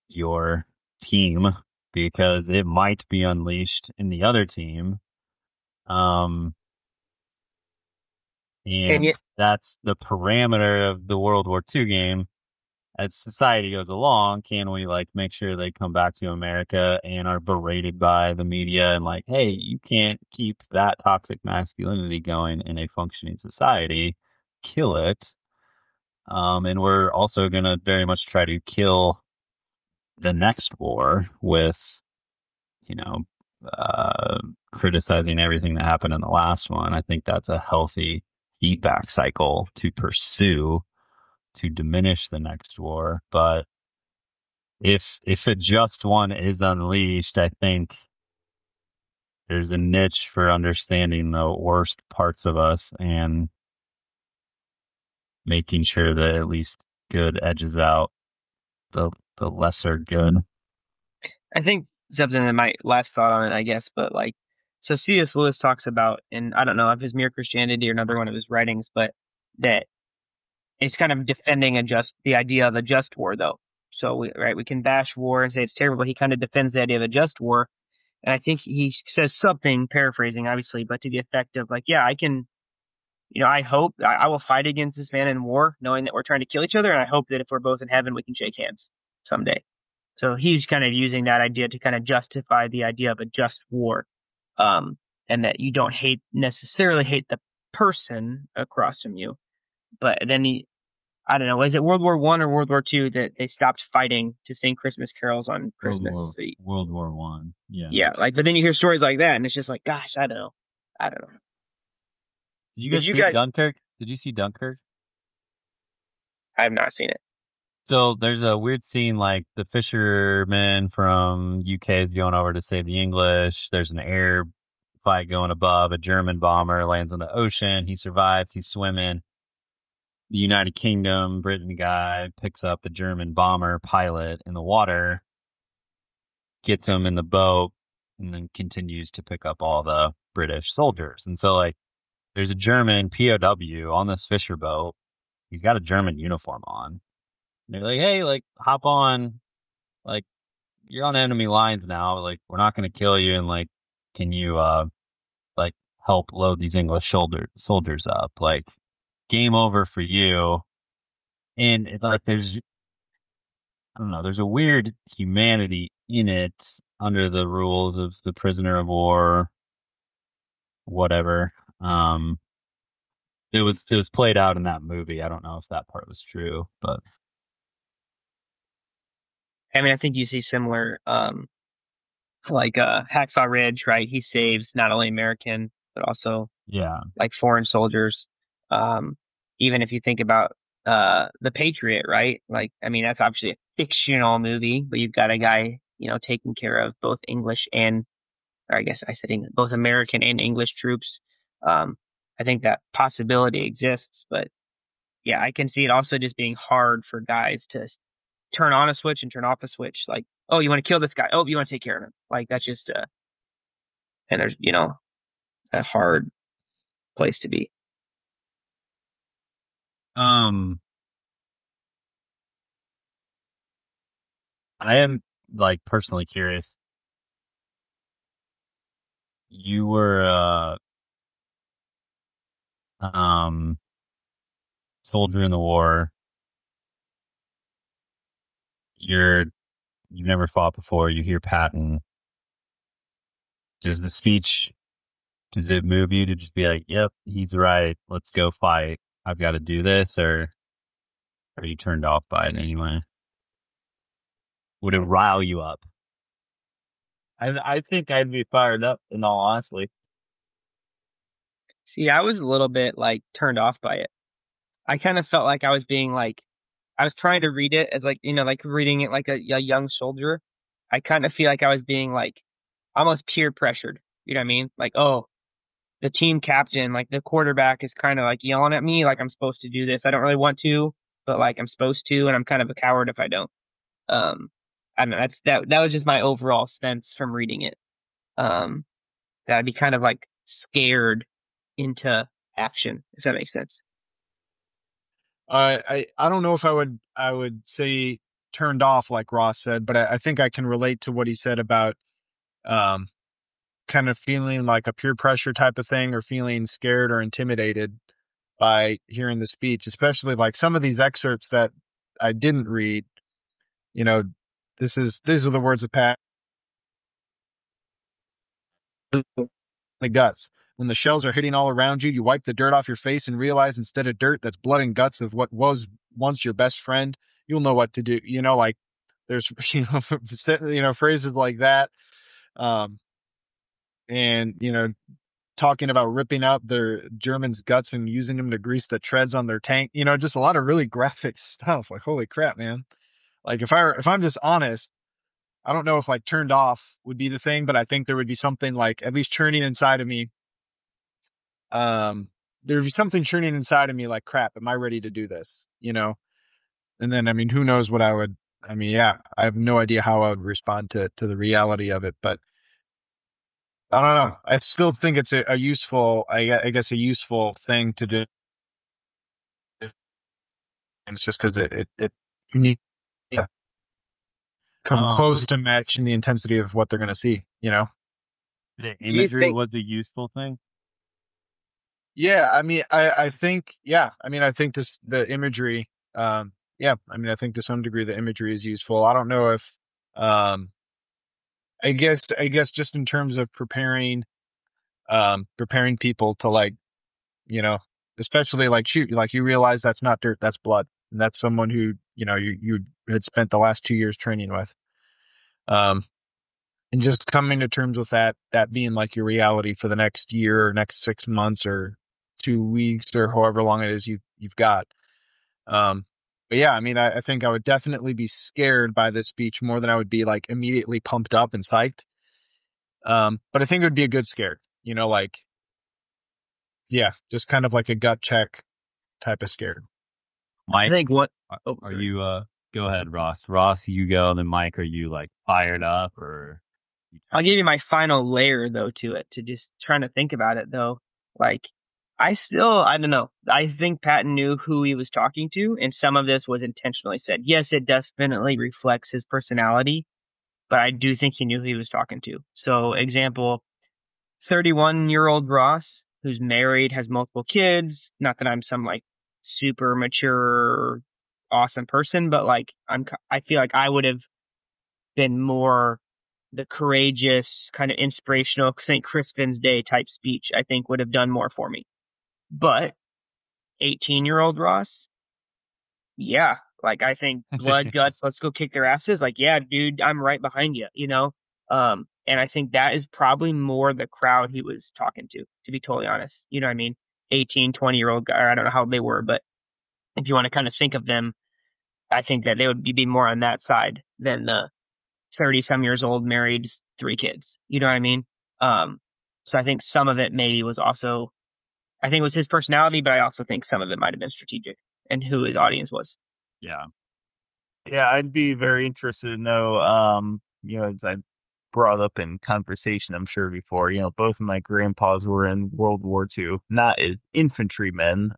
your team because it might be unleashed in the other team. Um, And and yet, that's the parameter of the World War II game. As society goes along, can we like make sure they come back to America and are berated by the media and like, hey, you can't keep that toxic masculinity going in a functioning society. Kill it. And we're also going to very much try to kill the next war with, you know, uh, criticizing everything that happened in the last one. I think that's a healthy feedback cycle to pursue to diminish the next war. But if a just one is unleashed, I think there's a niche for understanding the worst parts of us and making sure that at least good edges out the lesser good. I think something that my last thought on it, I guess, but like, so C.S. Lewis talks about, and I don't know if it's Mere Christianity or another one of his writings, but that it's kind of defending the idea of a just war, though. So we can bash war and say it's terrible, but he kind of defends the idea of a just war. And I think he says something, paraphrasing, obviously, but to the effect of like, yeah, I can, I hope I will fight against this man in war, knowing that we're trying to kill each other. And I hope that if we're both in heaven, we can shake hands someday. So he's kind of using that idea to kind of justify the idea of a just war. And that you don't necessarily hate the person across from you. But then I don't know, was it World War I or World War II that they stopped fighting to sing Christmas carols on Christmas? World War One. Yeah. Yeah, like, but then you hear stories like that, and it's just like, gosh, I don't know. Did you guys see Dunkirk? Did you see Dunkirk? I have not seen it. So there's a weird scene like the fisherman from UK is going over to save the English. There's an air fight going above. A German bomber lands in the ocean. He survives. He's swimming. The United Kingdom, Britain guy picks up the German bomber pilot in the water, gets him in the boat, and then continues to pick up all the British soldiers. And so like there's a German POW on this fisher boat. He's got a German uniform on. And they're like, hey, like, hop on. Like, you're on enemy lines now. Like, we're not going to kill you. And, like, can you, like, help load these English soldiers up? Like, game over for you. And, like, I don't know, there's a weird humanity in it under the rules of the prisoner of war, whatever. It was played out in that movie. I don't know if that part was true, but I mean, I think you see similar, like Hacksaw Ridge, right? He saves not only American but also yeah, like foreign soldiers. Even if you think about The Patriot, right? Like, I mean, that's obviously a fictional movie, but you've got a guy, taking care of both English or I guess I said English, both American and English troops. I think that possibility exists, but yeah, I can see it also just being hard for guys to turn on a switch and turn off a switch. Like, oh, you want to kill this guy? Oh, you want to take care of him? Like, that's just and there's a hard place to be. I am like personally curious. You were soldier in the war. You've never fought before. You hear Patton. Does the speech, does it move you to just be like, yep, he's right. Let's go fight. I've got to do this, or are you turned off by it anyway? Would it rile you up? I think I'd be fired up, in all honesty. See, I was a little bit like turned off by it. I kind of felt like I was being like, I was trying to read it as like, like reading it like a young soldier. I kind of feel like I was being like almost peer pressured. You know what I mean? Like, oh, the team captain, like the quarterback is kind of like yelling at me like I'm supposed to do this. I don't really want to, but like I'm supposed to, and I'm kind of a coward if I don't. Um, I don't know. That was just my overall sense from reading it. Um, that I'd be kind of like scared into action, if that makes sense. I don't know if I would say turned off like Ross said, but I think I can relate to what he said about um kind of feeling like a peer pressure type of thing or feeling scared or intimidated by hearing the speech, especially like some of these excerpts that I didn't read. You know, these are the words of Pat. The guts. When the shells are hitting all around you, you wipe the dirt off your face and realize instead of dirt, that's blood and guts of what was once your best friend. You'll know what to do. Like there's phrases like that. Um, and talking about ripping out their Germans' guts and using them to grease the treads on their tank. Just a lot of really graphic stuff. Like holy crap, man. Like if I'm just honest, I don't know if like turned off would be the thing, but I think there would be something like at least churning inside of me. There would be something churning inside of me like, crap, am I ready to do this? And then, I mean, who knows what yeah, I have no idea how I would respond to the reality of it, but I don't know. I still think it's a useful, I guess a useful thing to do. And it's just because it you need to come close to matching the intensity of what they're going to see. The Do you imagery think was a useful thing. Yeah, I mean, I think, yeah, I mean, I think just the imagery, yeah, I mean, I think to some degree the imagery is useful. I don't know if, um, I guess just in terms of preparing people to like, you know, especially like shoot, like you realize that's not dirt, that's blood, and that's someone who, you had spent the last 2 years training with, um, and just coming to terms with that being like your reality for the next year or next 6 months or 2 weeks or however long it is you've got. Um, but yeah, I mean, I think I would definitely be scared by this speech more than I would be like immediately pumped up and psyched. But I think it would be a good scare, like, yeah, just kind of like a gut check type of scare. I Mike, think what? are Oh, are sorry. you go ahead, Ross. Ross, you go, then Mike, are you like fired up or I'll give you my final layer though to it to just trying to think about it though. Like I don't know. I think Patton knew who he was talking to, and some of this was intentionally said. Yes, it definitely reflects his personality, but I do think he knew who he was talking to. So, example, 31-year-old Ross, who's married, has multiple kids. Not that I'm some like super mature, awesome person, but like I feel like I would have been more the courageous, kind of inspirational St. Crispin's Day type speech, I think would have done more for me. But 18-year-old Ross, yeah, like I think blood, guts, let's go kick their asses. Like, yeah, dude, I'm right behind you. And I think that is probably more the crowd he was talking to be totally honest. You know what I mean? 18, 20-year-old guy, or I don't know how they were, but if you want to kind of think of them, I think that they would be more on that side than the 30 some years old, married, 3 kids. You know what I mean? Um, so I think some of it maybe was also, I think it was his personality, but I also think some of it might have been strategic and who his audience was. yeah. Yeah, I'd be very interested to know, as I brought up in conversation, I'm sure before, both of my grandpas were in World War II, not as infantrymen.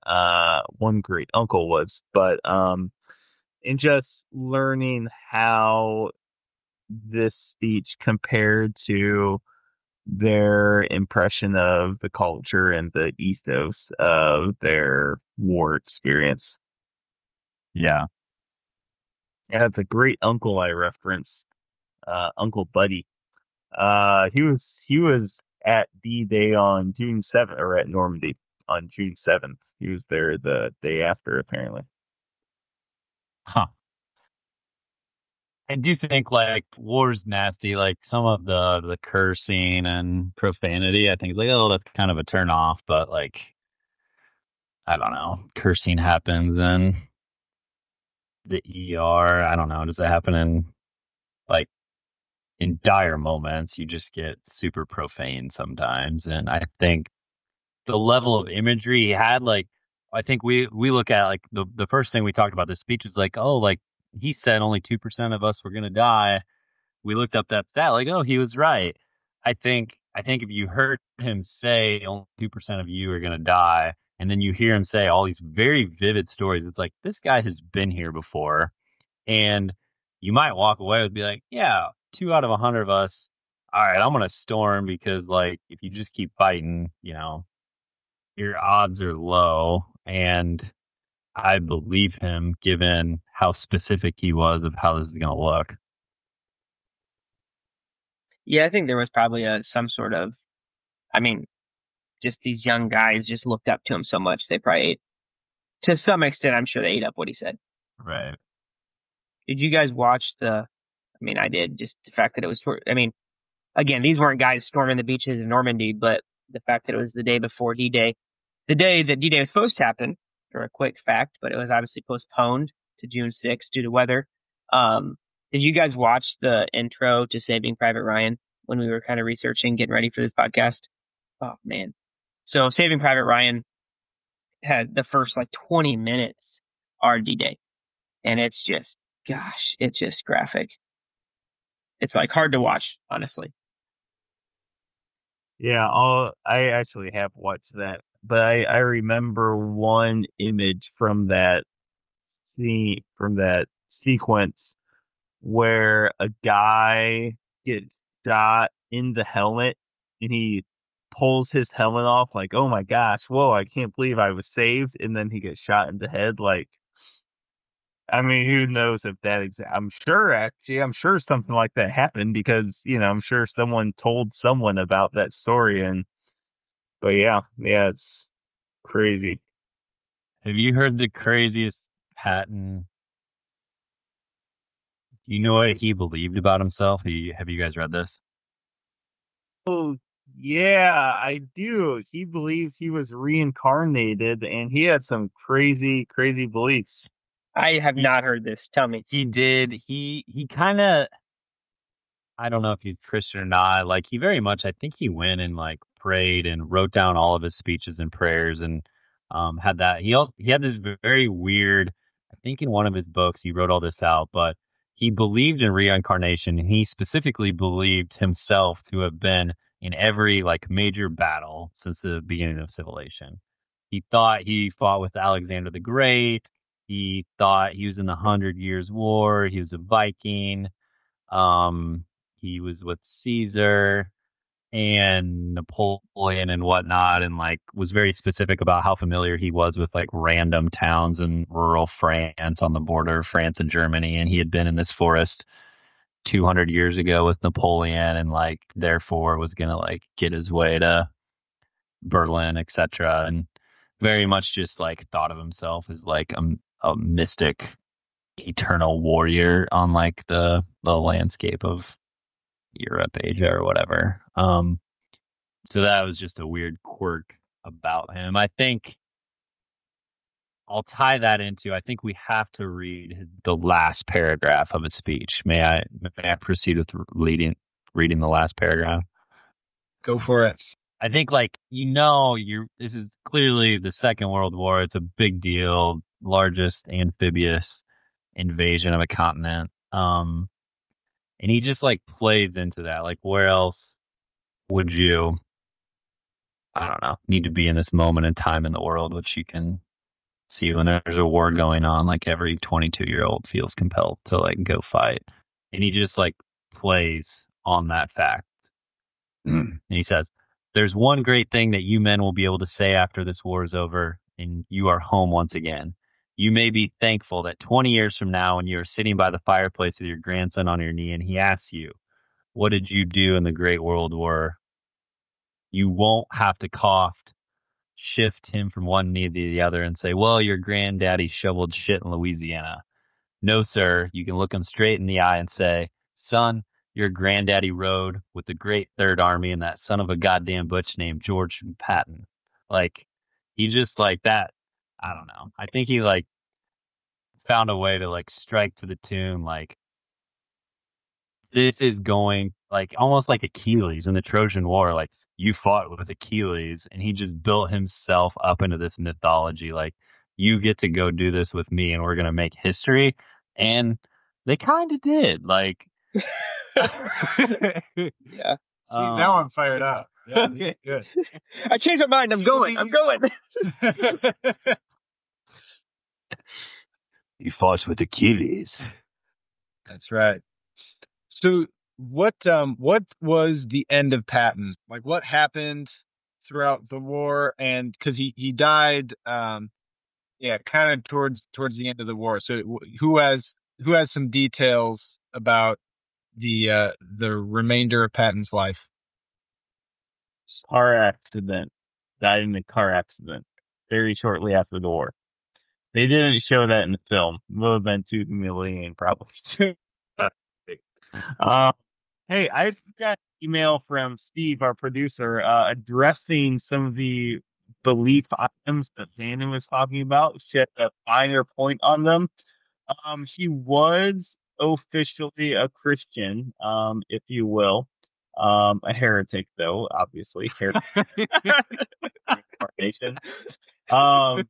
One great uncle was, but, in just learning how this speech compared to their impression of the culture and the ethos of their war experience. Yeah. Yeah, the great uncle I referenced, Uncle Buddy. He was at D-Day on June 7th, or at Normandy on June 7th. He was there the day after, apparently. Huh. I do think like war's nasty, like some of the cursing and profanity, I think it's like, oh, that's kind of a turn off, but like I don't know, cursing happens in the ER. I don't know, does it happen in like in dire moments? You just get super profane sometimes, and I think the level of imagery he had, like, I think we look at like the first thing we talked about this speech is like, oh, like he said only 2% of us were going to die. We looked up that stat, like, oh, he was right. I think if you heard him say only 2% of you are going to die, and then you hear him say all these very vivid stories, it's like this guy has been here before, and you might walk away with be like, yeah, 2 out of 100 of us. All right, I'm going to storm because like if you just keep fighting, your odds are low, and I believe him given how specific he was of how this is going to look. Yeah, I think there was probably some sort of, I mean, just these young guys just looked up to him so much they probably ate, to some extent, I'm sure they ate up what he said. Right. Did you guys watch I mean, I did, just the fact that it was, I mean, again, these weren't guys storming the beaches of Normandy, but the fact that it was the day before D-Day, the day that D-Day was supposed to happen, for a quick fact, but it was obviously postponed to June 6th due to weather. Um, did you guys watch the intro to Saving Private Ryan when we were kind of researching, getting ready for this podcast? Oh man. So Saving Private Ryan had the first like 20 minutes are D-Day, and it's just, gosh, it's just graphic. It's like hard to watch, honestly. Yeah, I actually have watched that, but I remember one image from that sequence where a guy gets shot in the helmet and he pulls his helmet off like, oh my gosh, whoa, I can't believe I was saved, and then he gets shot in the head. Like, I mean, who knows if I'm sure something like that happened because, I'm sure someone told someone about that story. But yeah, it's crazy. Have you heard the craziest Patton? You know what he believed about himself? Have you guys read this? Oh, yeah, I do. He believed he was reincarnated and he had some crazy, crazy beliefs. I have He, not heard this. Tell me. he did. He kind of, I don't know if he's Christian or not. Like he very much, I think he went and like prayed and wrote down all of his speeches and prayers and had that. He had this very weird. I think in one of his books he wrote all this out, but he believed in reincarnation and he specifically believed himself to have been in every like major battle since the beginning of civilization. He thought he fought with Alexander the Great. He thought he was in the 100 Years' War. He was a Viking. Um, he was with Caesar and Napoleon and whatnot, and like was very specific about how familiar he was with like random towns in rural France on the border of France and Germany. And he had been in this forest 200 years ago with Napoleon, and like therefore was gonna like get his way to Berlin, etc. And very much just like thought of himself as like a mystic eternal warrior on like the landscape of Europe, Asia, or whatever. So that was just a weird quirk about him. I think I'll tie that into, I think we have to read the last paragraph of his speech. May I proceed with reading the last paragraph? Go for it. I think like, this is clearly the Second World War. It's a big deal, largest amphibious invasion of a continent. And he just like plays into that. Like, where else would you, I don't know, need to be in this moment in time in the world, which you can see when there's a war going on, like every 22-year-old feels compelled to like go fight. And he just like plays on that fact. And he says, there's one great thing that you men will be able to say after this war is over and you are home once again. You may be thankful that 20 years from now, when you are sitting by the fireplace with your grandson on your knee and he asks you, what did you do in the Great World War? You won't have to cough, shift him from one knee to the other and say, well, your granddaddy shoveled shit in Louisiana. No, sir. You can look him straight in the eye and say, son, your granddaddy rode with the Great Third Army and that son of a goddamn butch named George Patton. Like, he just like that. I don't know. I think he like found a way to like strike to the tune. Like, this is going like almost like Achilles in the Trojan War. Like you fought with Achilles, and he just built himself up into this mythology. Like you get to go do this with me, and we're gonna make history. And they kind of did. Like, Yeah. See, now I'm fired up. Yeah, good. I changed my mind. I'm going. you fought with Achilles. That's right. So what was the end of Patton? Like what happened throughout the war? And because he died yeah, kind of towards the end of the war. So who has some details about the remainder of Patton's life? Car accident. Died in a car accident very shortly after the war. They didn't show that in the film. It would have been too humiliating, probably. uh, hey, I just got an email from Steve, our producer, addressing some of the belief items that Shannon was talking about. Shed a finer point on them. He was officially a Christian, if you will. A heretic, though, obviously. Reincarnation. Um,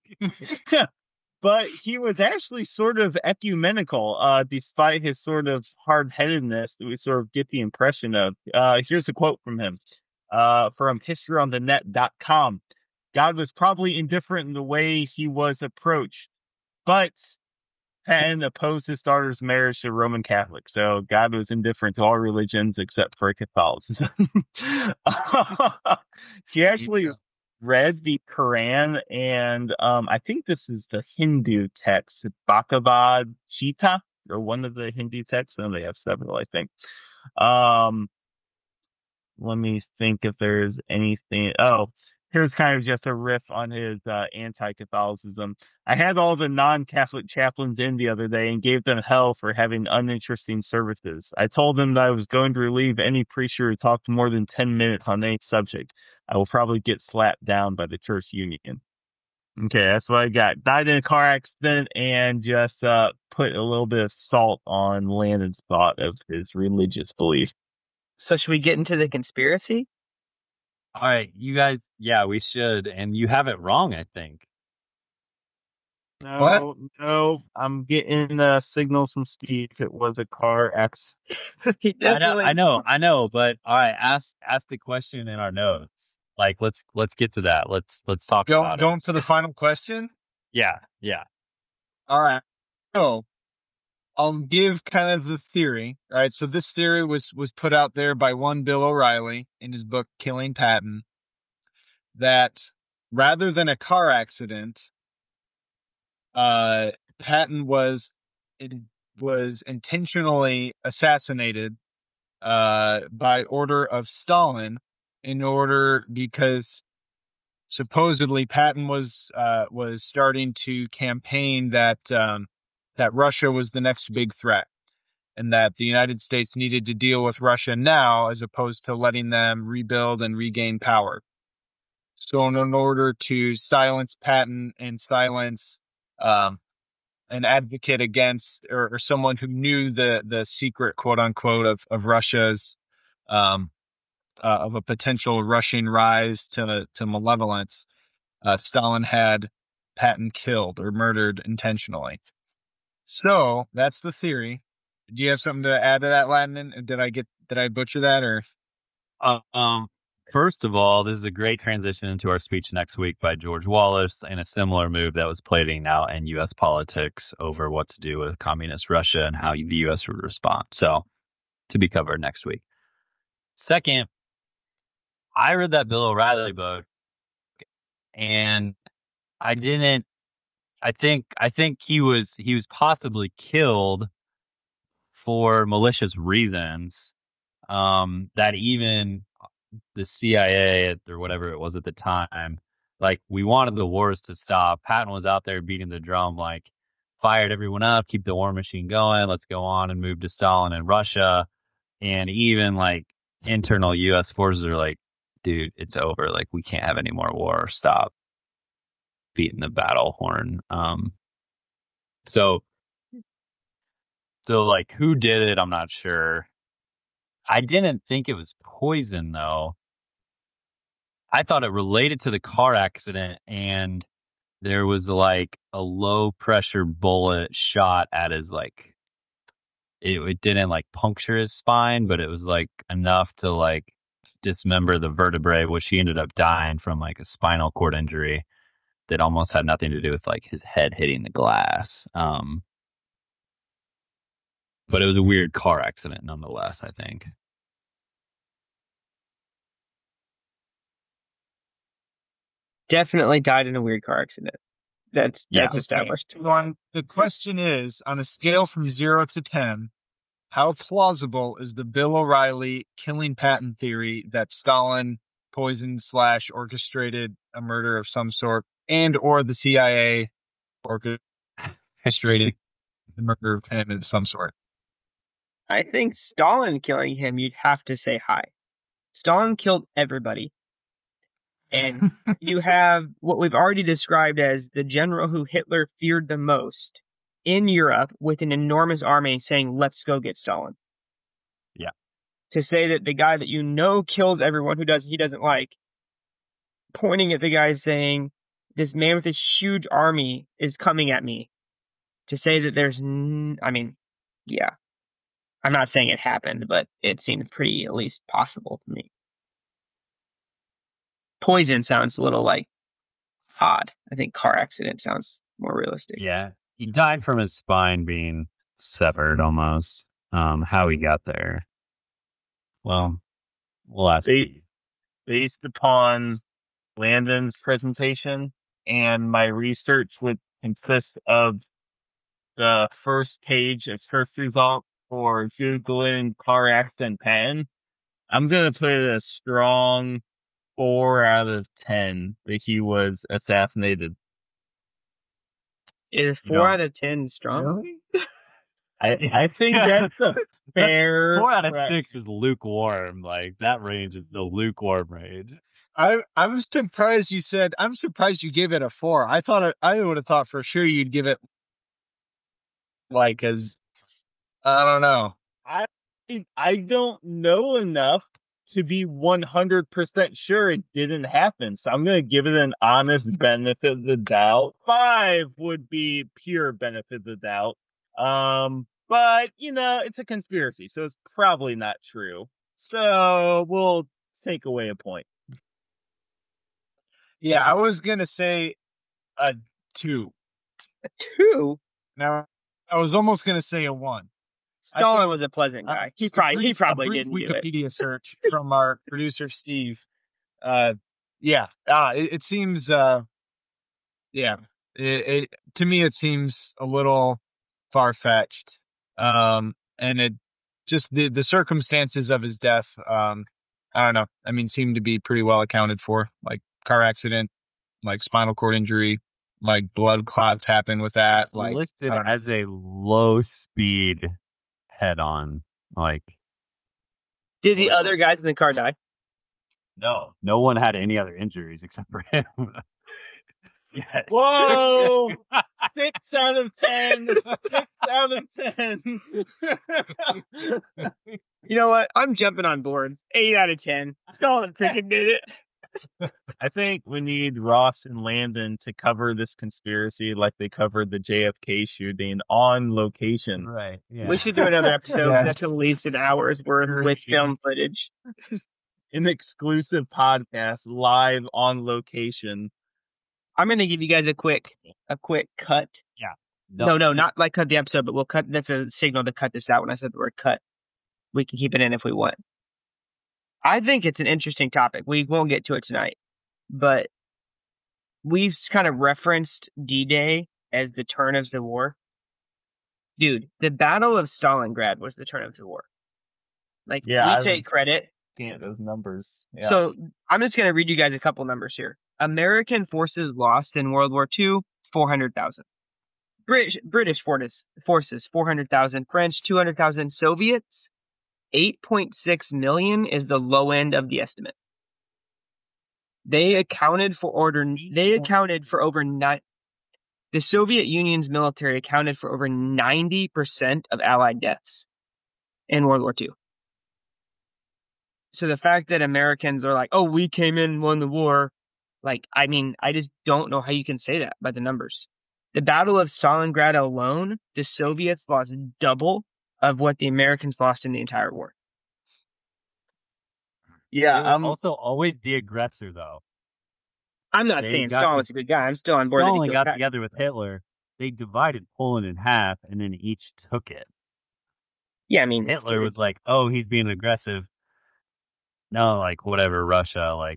but he was actually sort of ecumenical, despite his sort of hard-headedness that we sort of get the impression of. Here's a quote from him, from historyonthenet.com. God was probably indifferent in the way he was approached, but Patton opposed his daughter's marriage to a Roman Catholic, so God was indifferent to all religions except for Catholicism. He actually read the Quran, and I think this is the Hindu text, Bhagavad Gita, or one of the Hindu texts. And they have several, I think. Let me think if there's anything. Oh, here's kind of just a riff on his anti-Catholicism. I had all the non-Catholic chaplains in the other day and gave them hell for having uninteresting services. I told them that I was going to relieve any preacher who talked more than 10 minutes on any subject. I will probably get slapped down by the church union. Okay, that's what I got. Died in a car accident and just put a little bit of salt on Landon's thought of his religious belief. So should we get into the conspiracy? All right, you guys. Yeah, we should. And you have it wrong, I think. No, I'm getting signals from Steve. It was a car accident. He definitely. I know. But all right, ask the question in our notes. Like, let's get to that. Let's talk about it. Going for the final question? Yeah. All right. So I'll give kind of the theory. All right. So this theory was put out there by one Bill O'Reilly in his book Killing Patton, that rather than a car accident, Patton was intentionally assassinated by order of Stalin, because supposedly Patton was starting to campaign that Russia was the next big threat, and that the United States needed to deal with Russia now as opposed to letting them rebuild and regain power. So in order to silence Patton and silence an advocate against, or someone who knew the secret, quote unquote, of Russia's of a potential Russian rise to malevolence, Stalin had Patton killed or murdered intentionally. So that's the theory. Do you have something to add to that, Landon? Did I butcher that, or? First of all, this is a great transition into our speech next week by George Wallace, and a similar move that was playing out in U.S. politics over what to do with communist Russia and how the U.S. would respond. So, to be covered next week. Second, I read that Bill O'Reilly book, and I didn't. I think he was possibly killed for malicious reasons. That even the CIA or whatever it was at the time, like, we wanted the wars to stop. Patton was out there beating the drum, like, fired everyone up, keep the war machine going, let's go on and move to Stalin and Russia. And even like internal U.S. forces are like, dude, it's over. Like, we can't have any more war. Stop beating the battle horn. So like, who did it? I'm not sure. I didn't think it was poison though. I thought it related to the car accident, and there was like a low pressure bullet shot at his like it didn't like puncture his spine, but it was like enough to like dismember the vertebrae, which he ended up dying from like a spinal cord injury that almost had nothing to do with like his head hitting the glass. But it was a weird car accident nonetheless, I think. Definitely died in a weird car accident. That's Yeah. established. The question is, on a scale from 0 to 10, how plausible is the Bill O'Reilly killing Patton theory that Stalin poisoned / orchestrated a murder of some sort, and or the CIA orchestrated the murder of him of some sort? I think Stalin killing him, you'd have to say hi. Stalin killed everybody. And you have what we've already described as the general who Hitler feared the most in Europe with an enormous army saying, let's go get Stalin. Yeah. To say that the guy that you know kills everyone he doesn't like, pointing at the guy saying, this man with this huge army is coming at me. To say that yeah. I'm not saying it happened, but it seemed pretty at least possible to me. Poison sounds a little like odd. I think car accident sounds more realistic. Yeah. He died from his spine being severed almost. How he got there. Well, we'll ask. Based upon Landon's presentation and my research, would consist of the first page of search results for Googling car accident Patton, I'm going to put it a strong 4 out of 10 that he was assassinated. Is 4 out of 10 strong? Really? I think that's a fair. 4 out of 6 is lukewarm. Like that range is the lukewarm range. I'm surprised you said. I'm surprised you gave it a 4. I would have thought for sure you'd give it like as I don't know. I don't know enough to be 100% sure it didn't happen. So I'm going to give it an honest benefit of the doubt. 5 would be pure benefit of the doubt. But it's a conspiracy, so it's probably not true. So we'll take away a point. Yeah, I was gonna say a 2. A 2? Now I was almost gonna say a 1. Stalin was a pleasant guy. He probably didn't do it. Wikipedia search from our producer Steve. It seems. It to me it seems a little far fetched. And it just the circumstances of his death. I don't know. I mean, seem to be pretty well accounted for. Like car accident, like spinal cord injury, like blood clots happen with that. It's like listed as a low speed head on. Like, did the other guys in the car die? No one had any other injuries except for him. Yes. Whoa! 6 out of 10. 6 out of 10. You know what? I'm jumping on board. 8 out of 10. Stalin freaking did it. I think we need Ross and Landon to cover this conspiracy like they covered the JFK shooting on location. Right. Yeah. We should do another episode that's at least an hour's worth with film footage. An exclusive podcast live on location. I'm going to give you guys a quick cut. Yeah. No, not like cut the episode, but we'll cut. That's a signal to cut this out when I said the word cut. We can keep it in if we want. I think it's an interesting topic. We won't get to it tonight, but we've kind of referenced D-Day as the turn of the war. Dude, the Battle of Stalingrad was the turn of the war. Like, we take credit. Yeah, those numbers. Yeah. So I'm just going to read you guys a couple numbers here. American forces lost in World War II, 400,000. British forces, 400,000. French, 200,000. Soviets, 8.6 million is the low end of the estimate. The Soviet Union's military accounted for over 90% of Allied deaths in World War II. So the fact that Americans are like, oh, we came in and won the war, like, I mean, I just don't know how you can say that by the numbers. The Battle of Stalingrad alone, the Soviets lost double of what the Americans lost in the entire war. Yeah, They were also always the aggressor, though. I'm not They saying got Stalin was a good guy. I'm still on board that he Stalin killed got Patton. together with Hitler. They divided Poland in half, and then each took it. Yeah, I mean, Hitler was like, "Oh, he's being aggressive." No, like whatever. Russia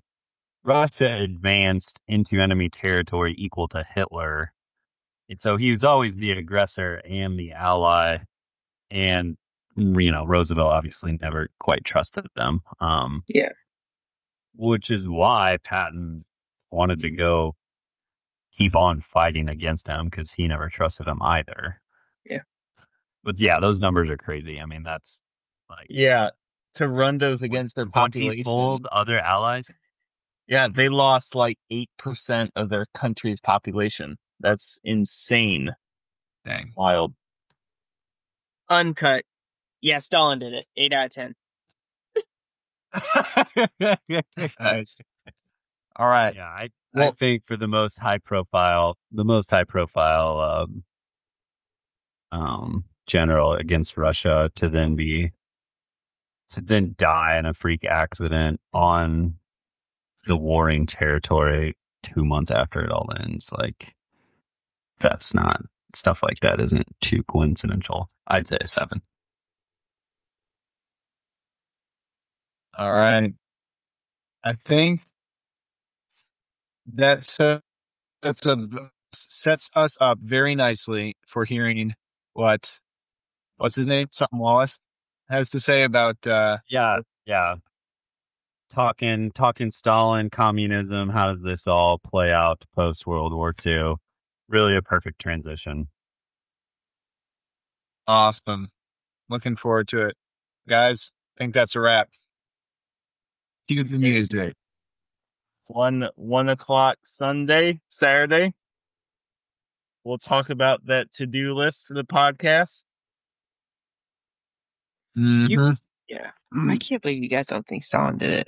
advanced into enemy territory equal to Hitler, and so he was always the aggressor and the ally. And Roosevelt obviously never quite trusted them. yeah, Which is why Patton wanted to go keep on fighting against him because he never trusted him either. yeah. But yeah, those numbers are crazy. I mean, that's like yeah, to run those against their population. 20-fold other allies. Yeah, they lost like 8% of their country's population. That's insane. Dang. Wild. Uncut. Yeah, Stalin did it. 8 out of 10. Nice. All right. Yeah, I Well, think for the most high profile general against Russia to then die in a freak accident on the warring territory 2 months after it all ends, like that's not stuff like that isn't too coincidental. I'd say a 7. all right. I think that's sets us up very nicely for hearing what's his name? Something Wallace has to say about Yeah. Talking Stalin, communism, how does this all play out post World War II? Really a perfect transition. awesome. Looking forward to it. Guys, I think that's a wrap. Cue the music. 1 o'clock Saturday. We'll talk about that to-do list for the podcast. Mm-hmm. Yeah. I can't believe you guys don't think Stalin did it.